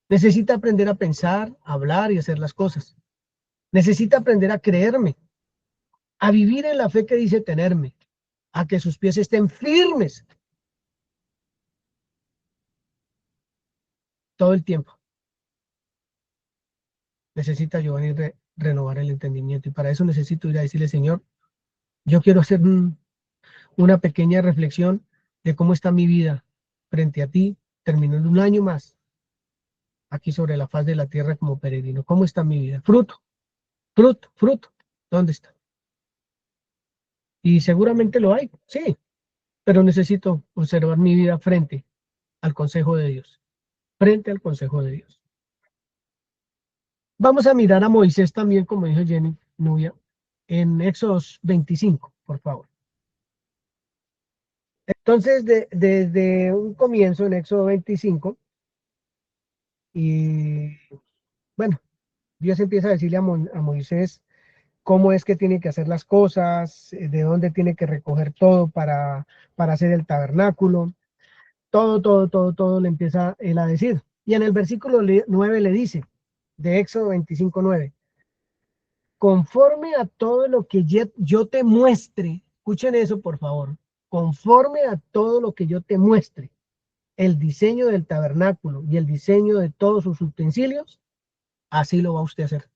Necesita aprender a pensar, a hablar y hacer las cosas. Necesita aprender a creerme, a vivir en la fe que dice tenerme, a que sus pies estén firmes todo el tiempo. Necesita Giovanni renovar el entendimiento y para eso necesito ir a decirle, Señor, yo quiero hacer una pequeña reflexión de cómo está mi vida frente a ti, terminando un año más aquí sobre la faz de la tierra como peregrino. ¿Cómo está mi vida? Fruto, fruto, fruto. ¿Dónde está? Y seguramente lo hay, sí, pero necesito observar mi vida frente al consejo de Dios, frente al consejo de Dios. Vamos a mirar a Moisés también, como dijo Jenny Nubia, en Éxodo 25, por favor. Entonces, desde un comienzo en Éxodo 25, y bueno, Dios empieza a decirle a Moisés cómo es que tiene que hacer las cosas, de dónde tiene que recoger todo para hacer el tabernáculo. Todo le empieza él a decir. Y en el versículo 9 le dice, de Éxodo 25:9, conforme a todo lo que yo te muestre, escuchen eso por favor, conforme a todo lo que yo te muestre, el diseño del tabernáculo y el diseño de todos sus utensilios, así lo va usted a hacer.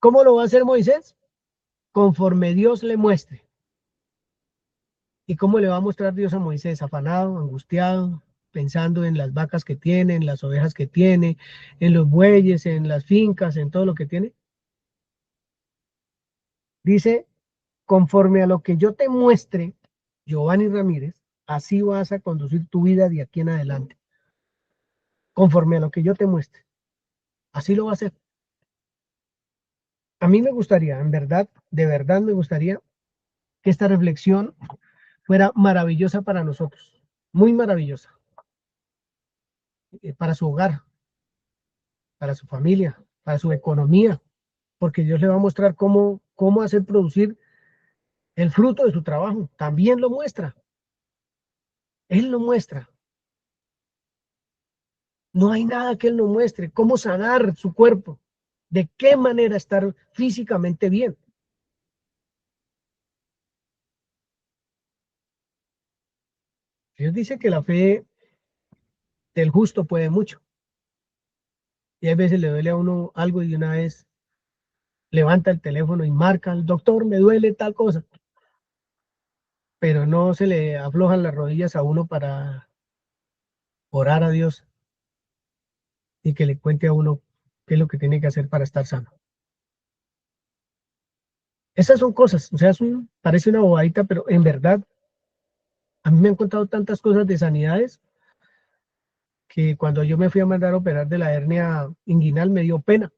¿Cómo lo va a hacer Moisés? Conforme Dios le muestre. ¿Y cómo le va a mostrar Dios a Moisés? Afanado, angustiado, pensando en las vacas que tiene, en las ovejas que tiene, en los bueyes, en las fincas, en todo lo que tiene. Dice, conforme a lo que yo te muestre, Giovanni Ramírez, así vas a conducir tu vida de aquí en adelante. Conforme a lo que yo te muestre. Así lo va a hacer. A mí me gustaría, en verdad, de verdad me gustaría que esta reflexión fuera maravillosa para nosotros. Muy maravillosa. Para su hogar, para su familia, para su economía, porque Dios le va a mostrar cómo hacer producir el fruto de su trabajo. También lo muestra. Él lo muestra. No hay nada que Él no muestre. Cómo sanar su cuerpo. De qué manera estar físicamente bien. Dios dice que la fe del justo puede mucho. Y a veces le duele a uno algo y de una vez levanta el teléfono y marca, el doctor, me duele tal cosa. Pero no se le aflojan las rodillas a uno para orar a Dios y que le cuente a uno qué es lo que tiene que hacer para estar sano. Esas son cosas, o sea, parece una bobadita, pero en verdad, a mí me han contado tantas cosas de sanidades que cuando yo me fui a mandar a operar de la hernia inguinal me dio pena.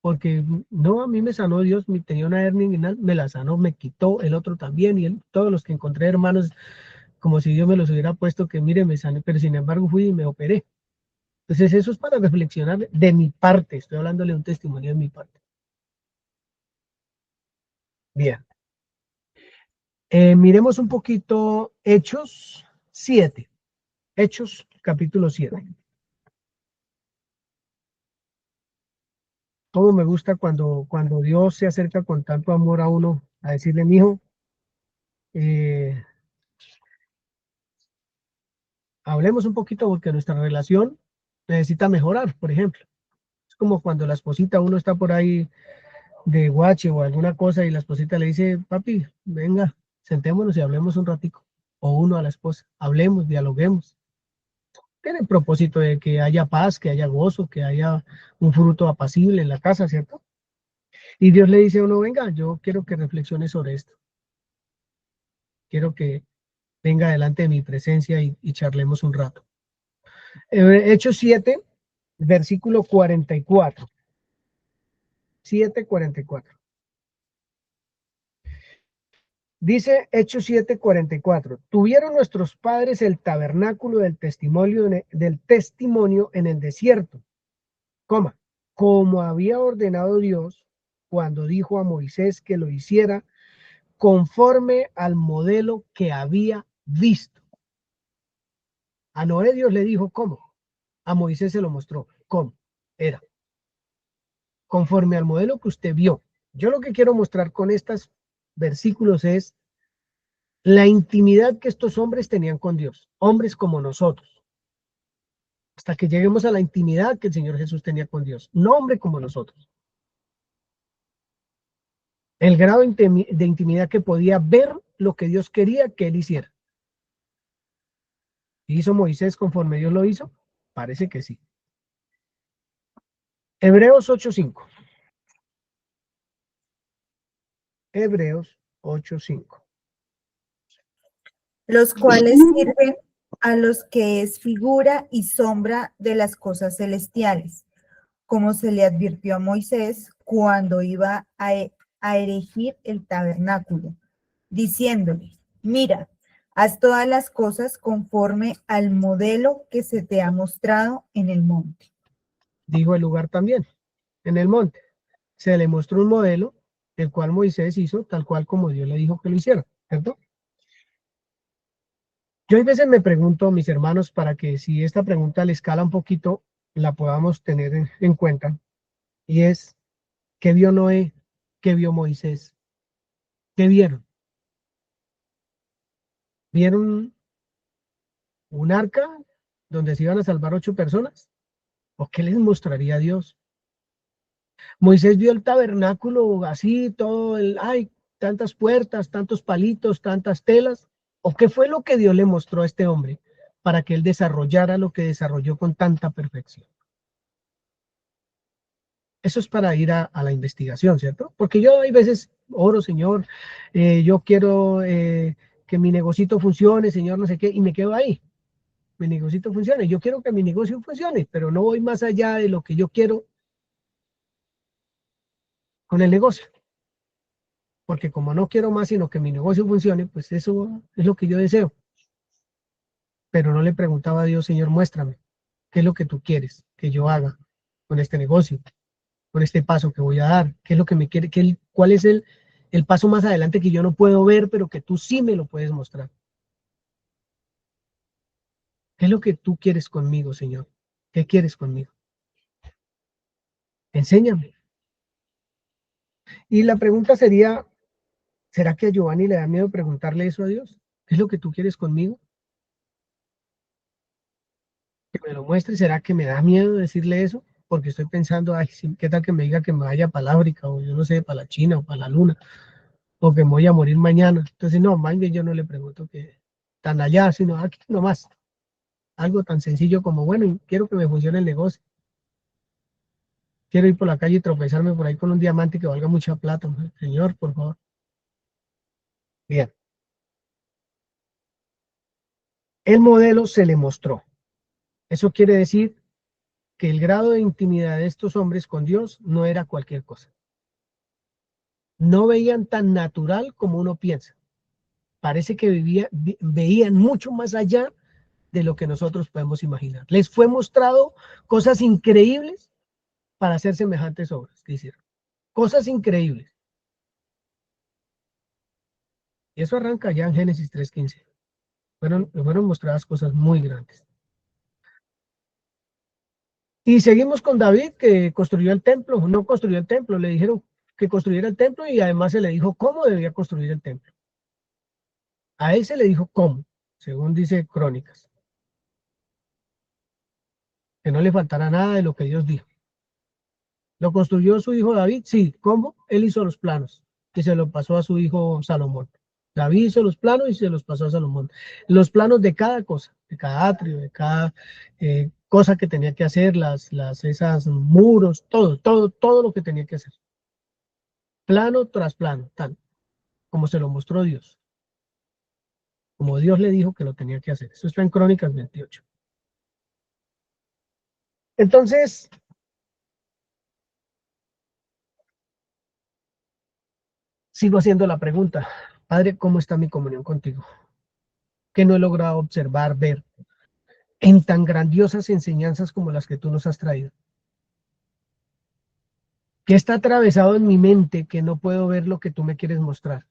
Porque no, a mí me sanó Dios, tenía una hernia inguinal, me la sanó, me quitó, el otro también, y todos los que encontré hermanos, como si Dios me los hubiera puesto, que mire, me sané, pero sin embargo fui y me operé. Entonces eso es para reflexionar de mi parte, estoy hablándole un testimonio de mi parte. Bien. Miremos un poquito Hechos 7. Hechos capítulo 7. Todo me gusta cuando Dios se acerca con tanto amor a uno, a decirle, mijo, hablemos un poquito porque nuestra relación necesita mejorar, por ejemplo. Es como cuando la esposita, uno está por ahí de guache o alguna cosa y la esposita le dice, papi, venga, sentémonos y hablemos un ratico. O uno a la esposa, hablemos, dialoguemos. Tiene el propósito de que haya paz, que haya gozo, que haya un fruto apacible en la casa, ¿cierto? Y Dios le dice a uno, venga, yo quiero que reflexione sobre esto. Quiero que venga delante de mi presencia y charlemos un rato. Hechos 7, versículo 44. 7:44. Dice Hechos 7:44. Tuvieron nuestros padres el tabernáculo del testimonio en el desierto, coma, como había ordenado Dios cuando dijo a Moisés que lo hiciera conforme al modelo que había visto. A Noé Dios le dijo cómo, a Moisés se lo mostró cómo era, conforme al modelo que usted vio. Yo lo que quiero mostrar con estos versículos es la intimidad que estos hombres tenían con Dios, hombres como nosotros, hasta que lleguemos a la intimidad que el Señor Jesús tenía con Dios, no hombre como nosotros. El grado de intimidad que podía ver lo que Dios quería que él hiciera. ¿Hizo Moisés conforme Dios lo hizo? Parece que sí. Hebreos 8:5. Hebreos 8:5. Los cuales sirven a los que es figura y sombra de las cosas celestiales, como se le advirtió a Moisés cuando iba a erigir el tabernáculo, diciéndole, mira, haz todas las cosas conforme al modelo que se te ha mostrado en el monte. Dijo el lugar también, en el monte. Se le mostró un modelo, el cual Moisés hizo tal cual como Dios le dijo que lo hiciera, ¿cierto? Yo a veces me pregunto, mis hermanos, para que si esta pregunta le escala un poquito, la podamos tener en cuenta, y es, ¿qué vio Noé? ¿Qué vio Moisés? ¿Qué vieron? ¿Vieron un arca donde se iban a salvar 8 personas? ¿O qué les mostraría Dios? Moisés vio el tabernáculo así, todo ay, tantas puertas, tantos palitos, tantas telas. ¿O qué fue lo que Dios le mostró a este hombre para que él desarrollara lo que desarrolló con tanta perfección? Eso es para ir a la investigación, ¿cierto? Porque yo hay veces oro, Señor, yo quiero que mi negocito funcione, Señor, no sé qué, y me quedo ahí. Mi negocito funcione. Yo quiero que mi negocio funcione, pero no voy más allá de lo que yo quiero con el negocio. Porque como no quiero más sino que mi negocio funcione, pues eso es lo que yo deseo. Pero no le preguntaba a Dios, Señor, muéstrame, ¿qué es lo que tú quieres que yo haga con este negocio, con este paso que voy a dar? ¿Qué es lo que me quiere? ¿Cuál es el paso más adelante que yo no puedo ver, pero que tú sí me lo puedes mostrar? ¿Qué es lo que tú quieres conmigo, Señor? ¿Qué quieres conmigo? Enséñame. Y la pregunta sería, ¿será que a Giovanni le da miedo preguntarle eso a Dios? ¿Qué es lo que tú quieres conmigo? Que me lo muestre. ¿Será que me da miedo decirle eso? Porque estoy pensando, ay, ¿qué tal que me diga que me vaya para la África, o yo no sé, para la China, o para la Luna, o que me voy a morir mañana? Entonces, no, más bien yo no le pregunto que tan allá, sino aquí nomás. Algo tan sencillo como, bueno, quiero que me funcione el negocio. Quiero ir por la calle y tropezarme por ahí con un diamante que valga mucha plata. Señor, por favor. Bien. El modelo se le mostró. Eso quiere decir que el grado de intimidad de estos hombres con Dios no era cualquier cosa. No veían tan natural como uno piensa. Parece que veían mucho más allá de lo que nosotros podemos imaginar. Les fue mostrado cosas increíbles para hacer semejantes obras que hicieron. Cosas increíbles. Y eso arranca ya en Génesis 3:15. Fueron mostradas cosas muy grandes. Y seguimos con David, que construyó el templo. No construyó el templo, le dijeron que construyera el templo, y además se le dijo cómo debía construir el templo. A él se le dijo cómo, según dice Crónicas. Que no le faltara nada de lo que Dios dijo. ¿Lo construyó su hijo David? Sí. ¿Cómo? Él hizo los planos y se los pasó a su hijo Salomón. David hizo los planos y se los pasó a Salomón. Los planos de cada cosa, de cada atrio, de cada cosa que tenía que hacer, esas muros, todo lo que tenía que hacer. Plano tras plano, tal como se lo mostró Dios. Como Dios le dijo que lo tenía que hacer. Eso está en Crónicas 28. Entonces, sigo haciendo la pregunta, Padre, ¿cómo está mi comunión contigo? ¿Qué no he logrado observar, ver en tan grandiosas enseñanzas como las que tú nos has traído? ¿Qué está atravesado en mi mente que no puedo ver lo que tú me quieres mostrar?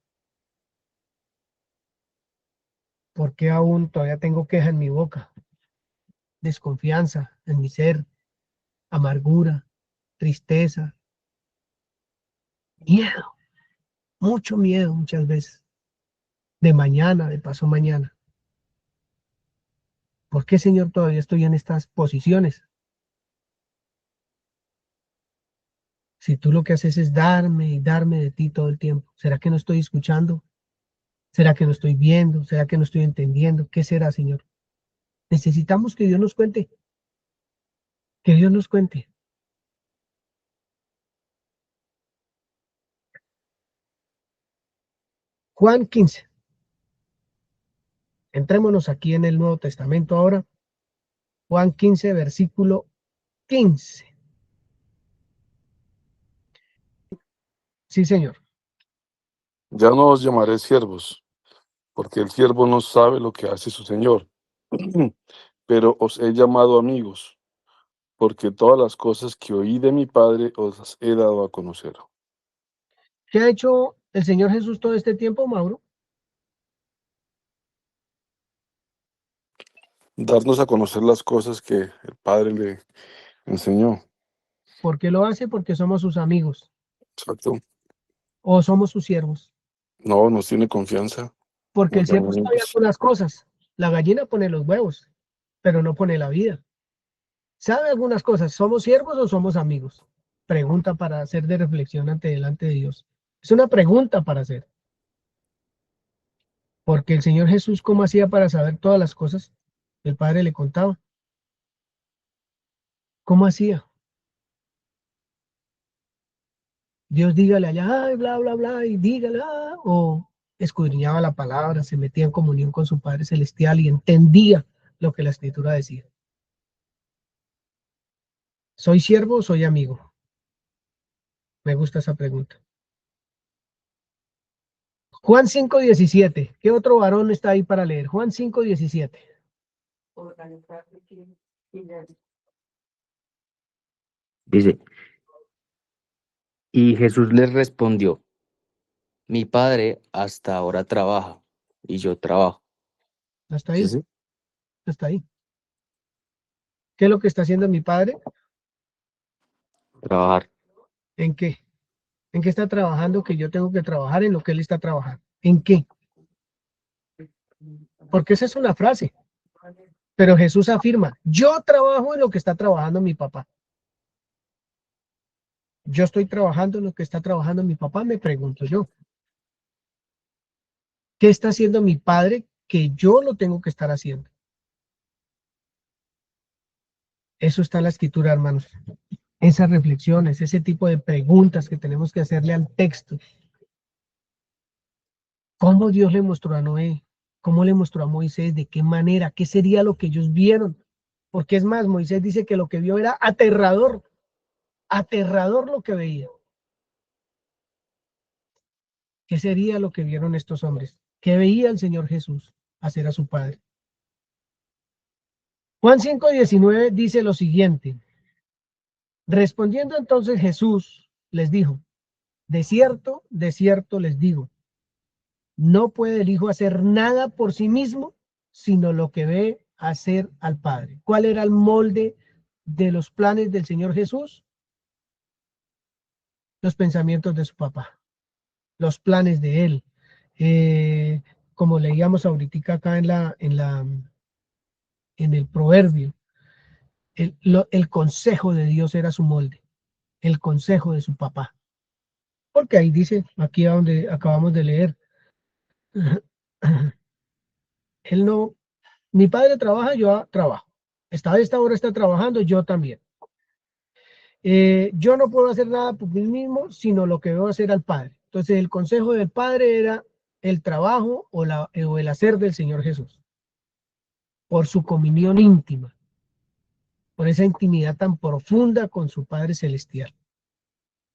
¿Por qué aún todavía tengo queja en mi boca? Desconfianza en mi ser, amargura, tristeza, miedo, mucho miedo muchas veces, de mañana, de paso mañana. ¿Por qué, Señor, todavía estoy en estas posiciones? Si tú lo que haces es darme y darme de ti todo el tiempo, ¿será que no estoy escuchando? ¿Será que no estoy viendo? ¿Será que no estoy entendiendo? ¿Qué será, Señor? Necesitamos que Dios nos cuente, que Dios nos cuente. Juan 15. Entrémonos aquí en el Nuevo Testamento ahora. Juan 15, versículo 15. Sí, Señor. Ya no os llamaré siervos, porque el siervo no sabe lo que hace su señor. Pero os he llamado amigos, porque todas las cosas que oí de mi Padre os las he dado a conocer. ¿Qué ha hecho el Señor Jesús todo este tiempo, Mauro? Darnos a conocer las cosas que el Padre le enseñó. ¿Por qué lo hace? Porque somos sus amigos Exacto. o somos sus siervos. No, nos tiene confianza. Porque el Nos llama siervo sabe amigos. algunas cosas. La gallina pone los huevos, pero no pone la vida. Sabe algunas cosas. ¿Somos siervos o somos amigos? Pregunta para hacer de reflexión ante delante de Dios. Es una pregunta para hacer. Porque el Señor Jesús, ¿cómo hacía para saber todas las cosas? El Padre le contaba. ¿Cómo hacía? Dios dígale allá, ay, bla, bla, bla, y dígale, o escudriñaba la palabra, se metía en comunión con su Padre Celestial y entendía lo que la Escritura decía. ¿Soy siervo o soy amigo? Me gusta esa pregunta. Juan 5:17. ¿Qué otro varón está ahí para leer? Juan 5:17. Dice, y Jesús les respondió, mi padre hasta ahora trabaja y yo trabajo. Hasta ¿Sí, ahí, sí? hasta ahí. ¿Qué es lo que está haciendo mi Padre? Trabajar. ¿En qué? ¿En qué está trabajando que yo tengo que trabajar en lo que Él está trabajando? ¿En qué? Porque esa es una frase. Pero Jesús afirma, yo trabajo en lo que está trabajando mi papá. Yo estoy trabajando en lo que está trabajando mi papá, me pregunto yo. ¿Qué está haciendo mi Padre que yo lo tengo que estar haciendo? Eso está en la Escritura, hermanos. Esas reflexiones, ese tipo de preguntas que tenemos que hacerle al texto. ¿Cómo Dios le mostró a Noé? ¿Cómo le mostró a Moisés? ¿De qué manera? ¿Qué sería lo que ellos vieron? Porque es más, Moisés dice que lo que vio era aterrador. Aterrador lo que veía. ¿Qué sería lo que vieron estos hombres? ¿Qué veía el Señor Jesús hacer a su Padre? Juan 5:19 dice lo siguiente. Respondiendo entonces Jesús les dijo, de cierto les digo, no puede el Hijo hacer nada por sí mismo, sino lo que ve hacer al Padre. ¿Cuál era el molde de los planes del Señor Jesús? Los pensamientos de su papá, los planes de él. Como leíamos ahorita acá en el proverbio, el consejo de Dios era su molde, el consejo de su papá. Porque ahí dice, aquí a donde acabamos de leer, él no, mi padre trabaja, yo trabajo. Esta hora está trabajando, yo también. Yo no puedo hacer nada por mí mismo, sino lo que veo hacer al Padre. Entonces, el consejo del Padre era el trabajo o el hacer del Señor Jesús, por su comunión íntima. por esa intimidad tan profunda con su Padre Celestial.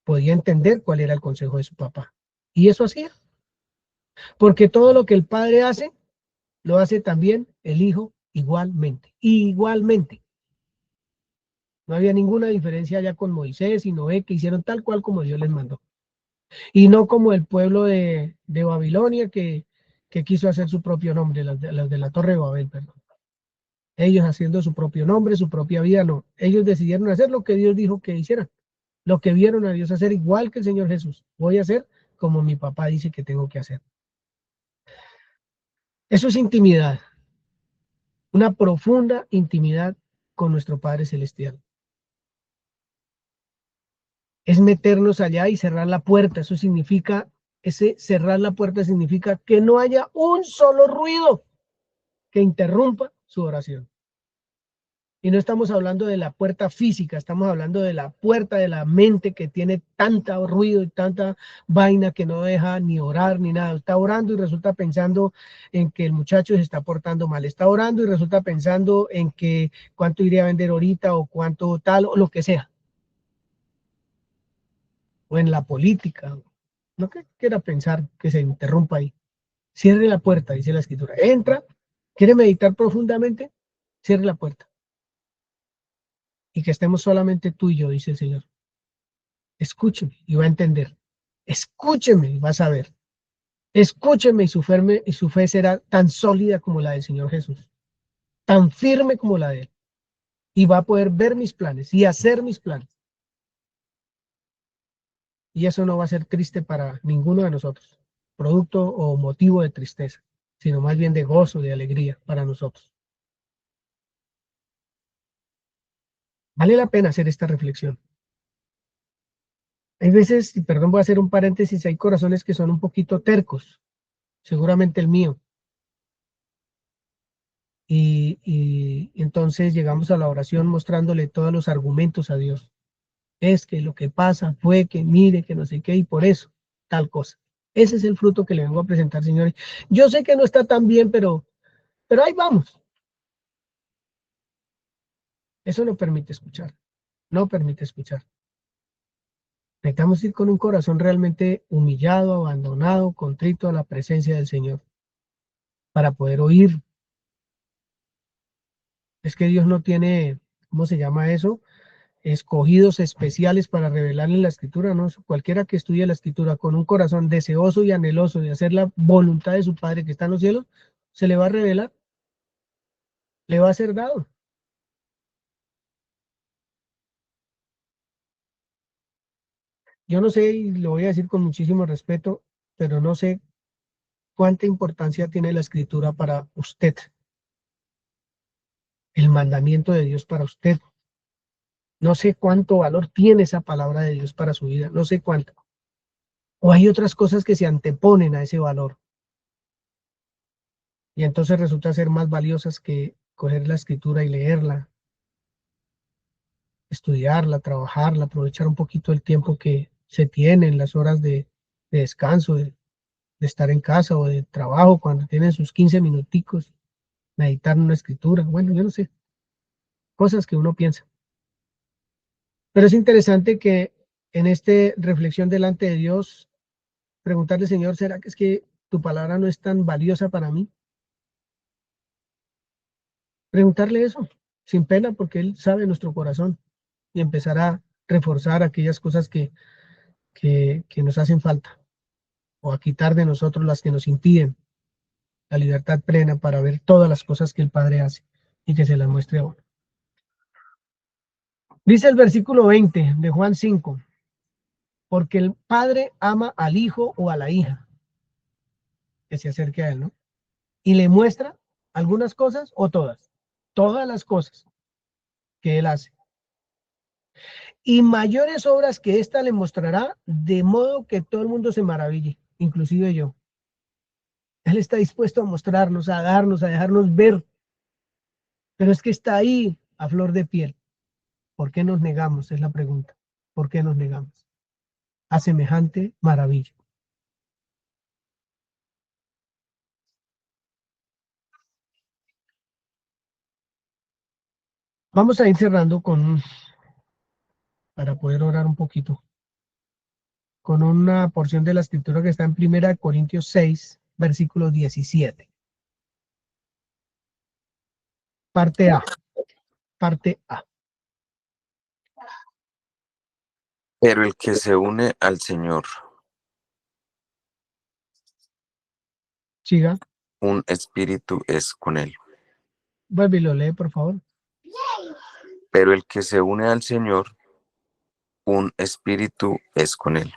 Podía entender cuál era el consejo de su papá. Y eso hacía. Porque todo lo que el Padre hace, lo hace también el Hijo igualmente. Igualmente. No había ninguna diferencia allá con Moisés y Noé, que hicieron tal cual como Dios les mandó. Y no como el pueblo de Babilonia que quiso hacer su propio nombre, las de la Torre de Babel, perdón. Ellos haciendo su propio nombre, su propia vida, no. Ellos decidieron hacer lo que Dios dijo que hicieran. Lo que vieron a Dios hacer, igual que el Señor Jesús. Voy a hacer como mi papá dice que tengo que hacer. Eso es intimidad. Una profunda intimidad con nuestro Padre Celestial. Es meternos allá y cerrar la puerta. Eso significa, ese cerrar la puerta significa que no haya un solo ruido que interrumpa su oración. Y no estamos hablando de la puerta física, estamos hablando de la puerta de la mente que tiene tanta ruido y tanta vaina que no deja ni orar ni nada. Está orando y resulta pensando en que el muchacho se está portando mal. Está orando y resulta pensando en que cuánto iría a vender ahorita o cuánto tal o lo que sea. O en la política, lo que quiera pensar que se interrumpa ahí. Cierre la puerta, dice la escritura. Entra, quiere meditar profundamente, cierre la puerta. Y que estemos solamente tú y yo, dice el Señor. Escúcheme y va a entender. Escúcheme y vas a ver. Escúcheme y su fe será tan sólida como la del Señor Jesús. Tan firme como la de Él. Y va a poder ver mis planes y hacer mis planes. Y eso no va a ser triste para ninguno de nosotros. Producto o motivo de tristeza, sino más bien de gozo, de alegría para nosotros. Vale la pena hacer esta reflexión. Hay veces, y perdón, voy a hacer un paréntesis, hay corazones que son un poquito tercos, seguramente el mío. Y entonces llegamos a la oración mostrándole todos los argumentos a Dios. Es que lo que pasa fue que mire, que no sé qué, y por eso, tal cosa. Ese es el fruto que le vengo a presentar, señores. Yo sé que no está tan bien, pero ahí vamos. Eso no permite escuchar. No permite escuchar. Necesitamos ir con un corazón realmente humillado, abandonado, contrito a la presencia del Señor para poder oír. Es que Dios no tiene, ¿cómo se llama eso? Escogidos especiales para revelarle la escritura, ¿no? Cualquiera que estudie la escritura con un corazón deseoso y anheloso de hacer la voluntad de su Padre que está en los cielos, se le va a revelar, le va a ser dado. Yo no sé, y lo voy a decir con muchísimo respeto, pero no sé cuánta importancia tiene la escritura para usted, el mandamiento de Dios para usted. No sé cuánto valor tiene esa palabra de Dios para su vida, no sé cuánto. O hay otras cosas que se anteponen a ese valor. Y entonces resulta ser más valiosas que coger la escritura y leerla, estudiarla, trabajarla, aprovechar un poquito el tiempo que se tiene en las horas de descanso, de estar en casa o de trabajo, cuando tienen sus 15 minuticos, meditar en una escritura. Bueno, yo no sé, cosas que uno piensa. Pero es interesante que en esta reflexión delante de Dios, preguntarle, Señor, ¿será que es que tu palabra no es tan valiosa para mí? Preguntarle eso, sin pena, porque Él sabe nuestro corazón y empezar a reforzar aquellas cosas que nos hacen falta o a quitar de nosotros las que nos impiden la libertad plena para ver todas las cosas que el Padre hace y que se las muestre a uno. Dice el versículo 20 de Juan 5, porque el Padre ama al Hijo o a la hija que se acerque a Él, ¿no? Y le muestra algunas cosas o todas las cosas que Él hace. Y mayores obras que ésta le mostrará, de modo que todo el mundo se maraville, inclusive yo. Él está dispuesto a mostrarnos, a darnos, a dejarnos ver, pero es que está ahí a flor de piel. ¿Por qué nos negamos? Es la pregunta. ¿Por qué nos negamos a semejante maravilla? Vamos a ir cerrando para poder orar un poquito, con una porción de la escritura que está en 1 Corintios 6, versículo 17. Parte A. Parte A. Pero el que se une al Señor, Siga. un espíritu es con él. Vuelve y lo lee, por favor. Pero el que se une al Señor, un espíritu es con él.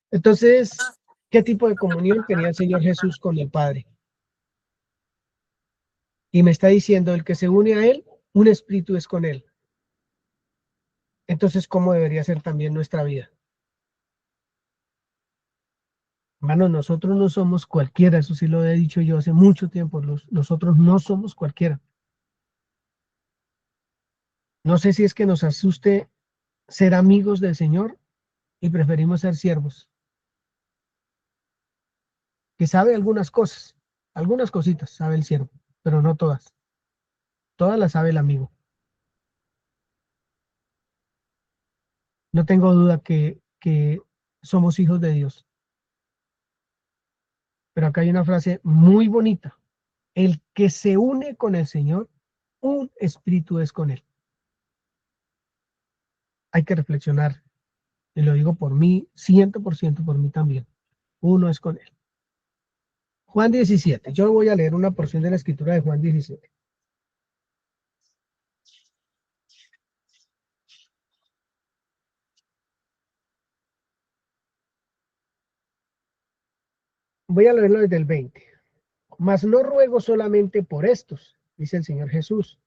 Entonces, ¿qué tipo de comunión tenía el Señor Jesús con el Padre? Y me está diciendo, el que se une a Él, un espíritu es con Él. Entonces, ¿cómo debería ser también nuestra vida? Hermanos, nosotros no somos cualquiera, eso sí lo he dicho yo hace mucho tiempo, nosotros no somos cualquiera. No sé si es que nos asuste ser amigos del Señor y preferimos ser siervos, que sabe algunas cosas, algunas cositas sabe el siervo, pero no todas. Todas las sabe el amigo. No tengo duda que somos hijos de Dios. Pero acá hay una frase muy bonita. El que se une con el Señor, un espíritu es con él. Hay que reflexionar, y lo digo por mí, 100% por mí también. Uno es con él. Juan 17. Yo voy a leer una porción de la escritura de Juan 17. Voy a leerlo desde el 20. Mas no ruego solamente por estos, dice el Señor Jesús,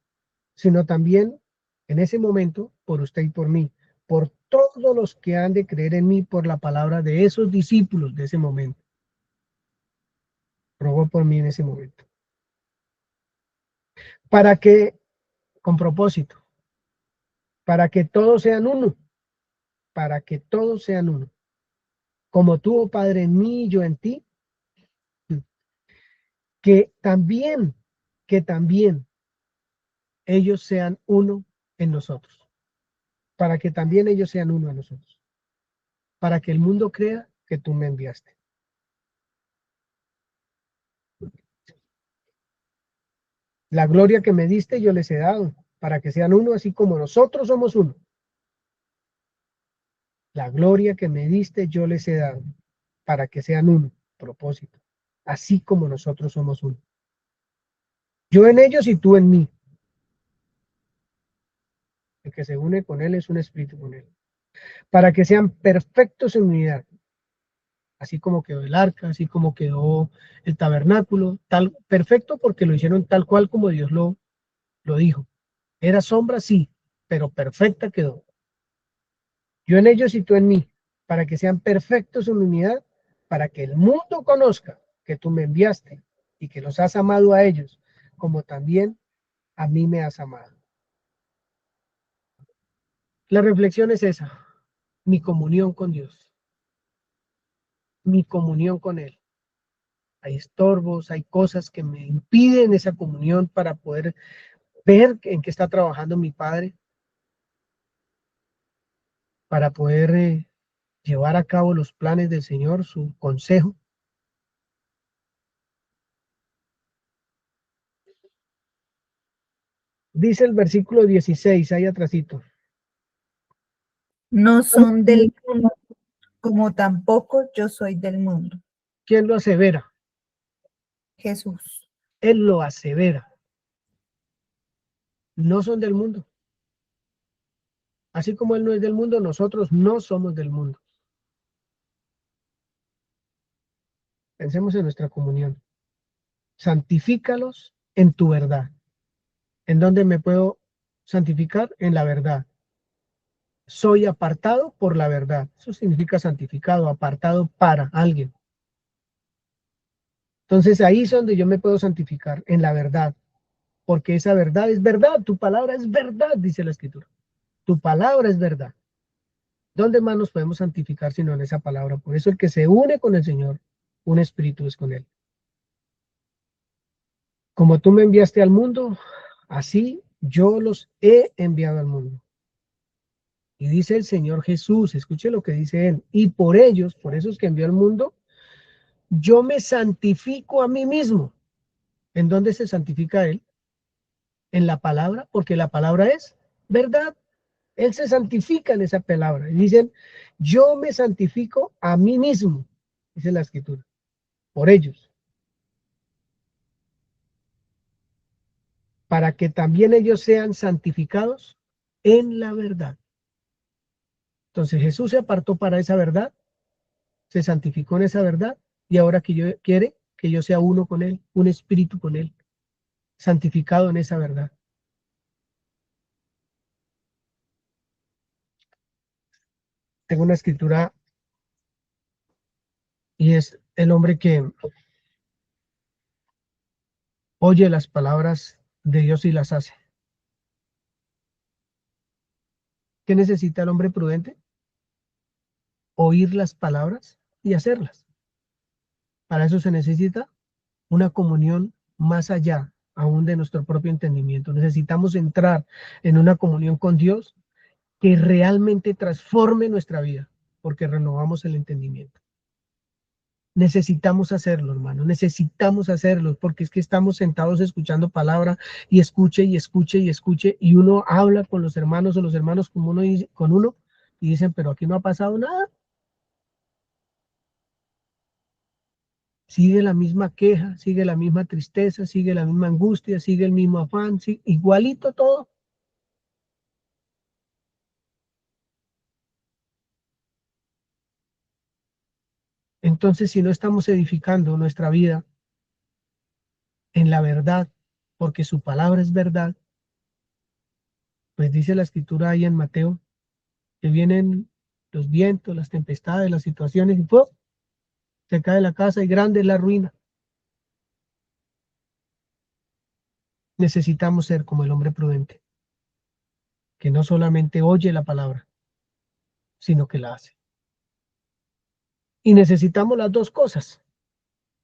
sino también en ese momento por usted y por mí, por todos los que han de creer en mí por la palabra de esos discípulos de ese momento. Rogó por mí en ese momento. Para que, con propósito, para que todos sean uno, para que todos sean uno. Como tú, oh Padre, en mí y yo en ti, que también ellos sean uno en nosotros. Para que también ellos sean uno en nosotros. Para que el mundo crea que tú me enviaste. La gloria que me diste yo les he dado, para que sean uno así como nosotros somos uno. La gloria que me diste yo les he dado, para que sean uno, propósito, así como nosotros somos uno. Yo en ellos y tú en mí. El que se une con él es un espíritu con él. Para que sean perfectos en unidad. Así como quedó el arca, así como quedó el tabernáculo, tal, perfecto porque lo hicieron tal cual como Dios lo dijo. Era sombra, sí, pero perfecta quedó. Yo en ellos y tú en mí, para que sean perfectos en unidad, para que el mundo conozca que tú me enviaste y que los has amado a ellos, como también a mí me has amado. La reflexión es esa, mi comunión con Dios, mi comunión con Él. Hay estorbos, hay cosas que me impiden esa comunión para poder ver en qué está trabajando mi Padre, para poder llevar a cabo los planes del Señor, su consejo. Dice el versículo 16, ahí atrásito. No son del mundo, como tampoco yo soy del mundo. ¿Quién lo asevera? Jesús. Él lo asevera. No son del mundo. Así como Él no es del mundo, nosotros no somos del mundo. Pensemos en nuestra comunión. Santifícalos en tu verdad. ¿En dónde me puedo santificar? En la verdad. Soy apartado por la verdad. Eso significa santificado, apartado para alguien. Entonces ahí es donde yo me puedo santificar, en la verdad. Porque esa verdad es verdad. Tu palabra es verdad, dice la Escritura. Tu palabra es verdad. ¿Dónde más nos podemos santificar sino en esa palabra? Por eso el que se une con el Señor, un espíritu es con Él. Como tú me enviaste al mundo, así Yo los he enviado al mundo. Y dice el Señor Jesús, escuche lo que dice él, y por ellos, por esos que envió al mundo, yo me santifico a mí mismo. ¿En dónde se santifica él? En la palabra, porque la palabra es verdad. Él se santifica en esa palabra. Y dicen, yo me santifico a mí mismo, dice la escritura, por ellos, para que también ellos sean santificados en la verdad. Entonces Jesús se apartó para esa verdad, se santificó en esa verdad, y ahora que yo quiere que yo sea uno con él, un espíritu con él, santificado en esa verdad. Tengo una escritura y es el hombre que oye las palabras de Dios y las hace. ¿Qué necesita el hombre prudente? Oír las palabras y hacerlas. Para eso se necesita una comunión más allá aún de nuestro propio entendimiento. Necesitamos entrar en una comunión con Dios que realmente transforme nuestra vida, porque renovamos el entendimiento. Necesitamos hacerlo, hermano, necesitamos hacerlo, porque es que estamos sentados escuchando palabra y escuche y escuche y escuche, y uno habla con los hermanos o los hermanos con uno y dicen, pero aquí no ha pasado nada. Sigue la misma queja, sigue la misma tristeza, sigue la misma angustia, sigue el mismo afán, sí, igualito todo. Entonces, si no estamos edificando nuestra vida en la verdad, porque su palabra es verdad, pues dice la escritura ahí en Mateo, que vienen los vientos, las tempestades, las situaciones, y ¡pum! Se cae la casa y grande es la ruina. Necesitamos ser como el hombre prudente, que no solamente oye la palabra, sino que la hace. Y necesitamos las dos cosas,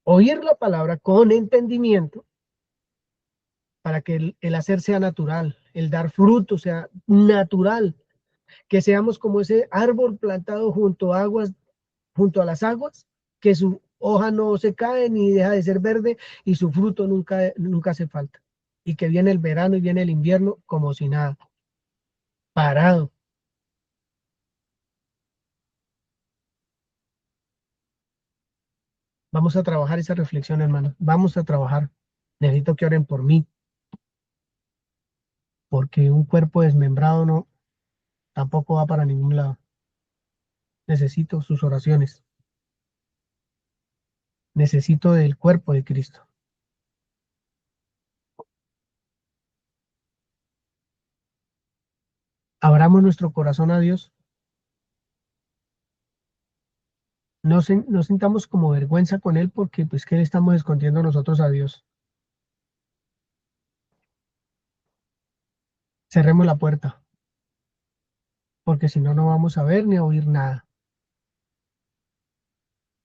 oír la palabra con entendimiento, para que el hacer sea natural, el dar fruto sea natural, que seamos como ese árbol plantado junto a las aguas, que su hoja no se cae ni deja de ser verde y su fruto nunca hace falta. Y que viene el verano y viene el invierno como si nada, parado. Vamos a trabajar esa reflexión, hermano. Vamos a trabajar. Necesito que oren por mí, porque un cuerpo desmembrado no, tampoco va para ningún lado. Necesito sus oraciones. Necesito del cuerpo de Cristo. Abramos nuestro corazón a Dios. No sintamos como vergüenza con Él, porque pues que le estamos escondiendo nosotros a Dios. Cerremos la puerta, porque si no, no vamos a ver ni a oír nada.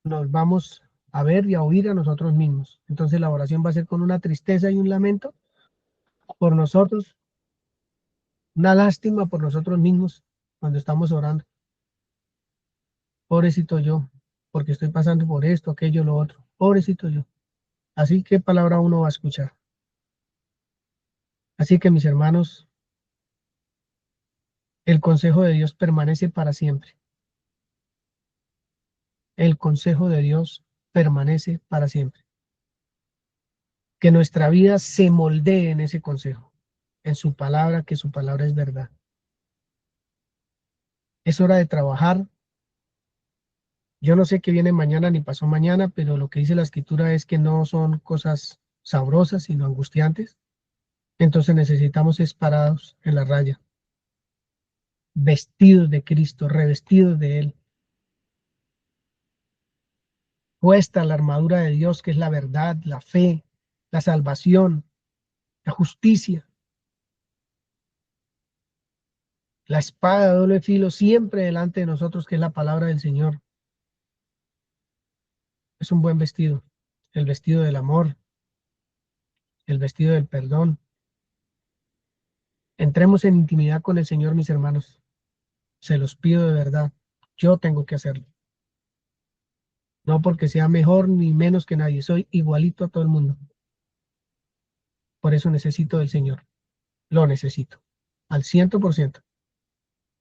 Nos vamos a ver y a oír a nosotros mismos. Entonces la oración va a ser con una tristeza y un lamento por nosotros, una lástima por nosotros mismos cuando estamos orando. Pobrecito yo, porque estoy pasando por esto, aquello, lo otro. Pobrecito yo. Así que palabra uno va a escuchar. Así que mis hermanos, el consejo de Dios permanece para siempre. El consejo de Dios permanece para siempre. Que nuestra vida se moldee en ese consejo, en su palabra, que su palabra es verdad. Es hora de trabajar. Yo no sé qué viene mañana ni pasó mañana, pero lo que dice la escritura es que no son cosas sabrosas, sino angustiantes. Entonces necesitamos es parados en la raya, vestidos de Cristo, revestidos de Él, puesta la armadura de Dios, que es la verdad, la fe, la salvación, la justicia, la espada de doble filo siempre delante de nosotros, que es la palabra del Señor. Es un buen vestido, el vestido del amor, el vestido del perdón, Entremos en intimidad con el Señor, mis hermanos. Se los pido de verdad. Yo tengo que hacerlo. No porque sea mejor ni menos que nadie. Soy igualito a todo el mundo. Por eso necesito del Señor. Lo necesito. Al 100%.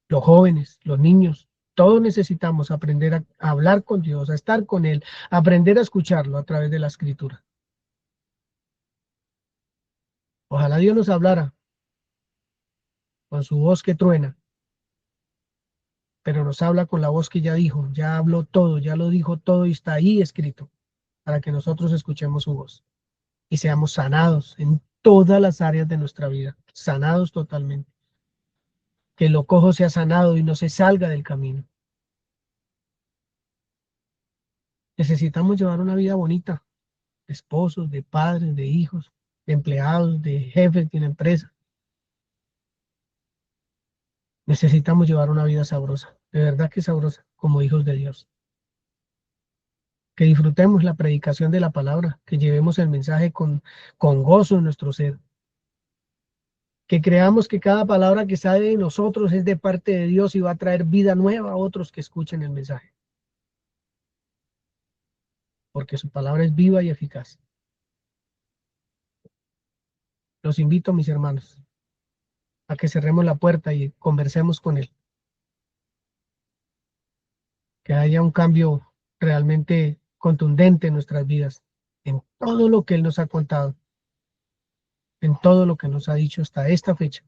Los jóvenes, los niños, todos necesitamos aprender a hablar con Dios, a estar con Él, a aprender a escucharlo a través de la Escritura. Ojalá Dios nos hablara con su voz que truena, pero nos habla con la voz que ya dijo, ya habló todo, ya lo dijo todo y está ahí escrito para que nosotros escuchemos su voz y seamos sanados en todas las áreas de nuestra vida, sanados totalmente. Que lo cojo sea sanado y no se salga del camino. Necesitamos llevar una vida bonita, de esposos, de padres, de hijos, de empleados, de jefes de una empresa. Necesitamos llevar una vida sabrosa, de verdad que sabrosa, como hijos de Dios. Que disfrutemos la predicación de la palabra, que llevemos el mensaje con gozo en nuestro ser. Que creamos que cada palabra que sale de nosotros es de parte de Dios y va a traer vida nueva a otros que escuchen el mensaje. Porque su palabra es viva y eficaz. Los invito, mis hermanos, a que cerremos la puerta y conversemos con Él. Que haya un cambio realmente contundente en nuestras vidas, en todo lo que Él nos ha contado, en todo lo que nos ha dicho hasta esta fecha.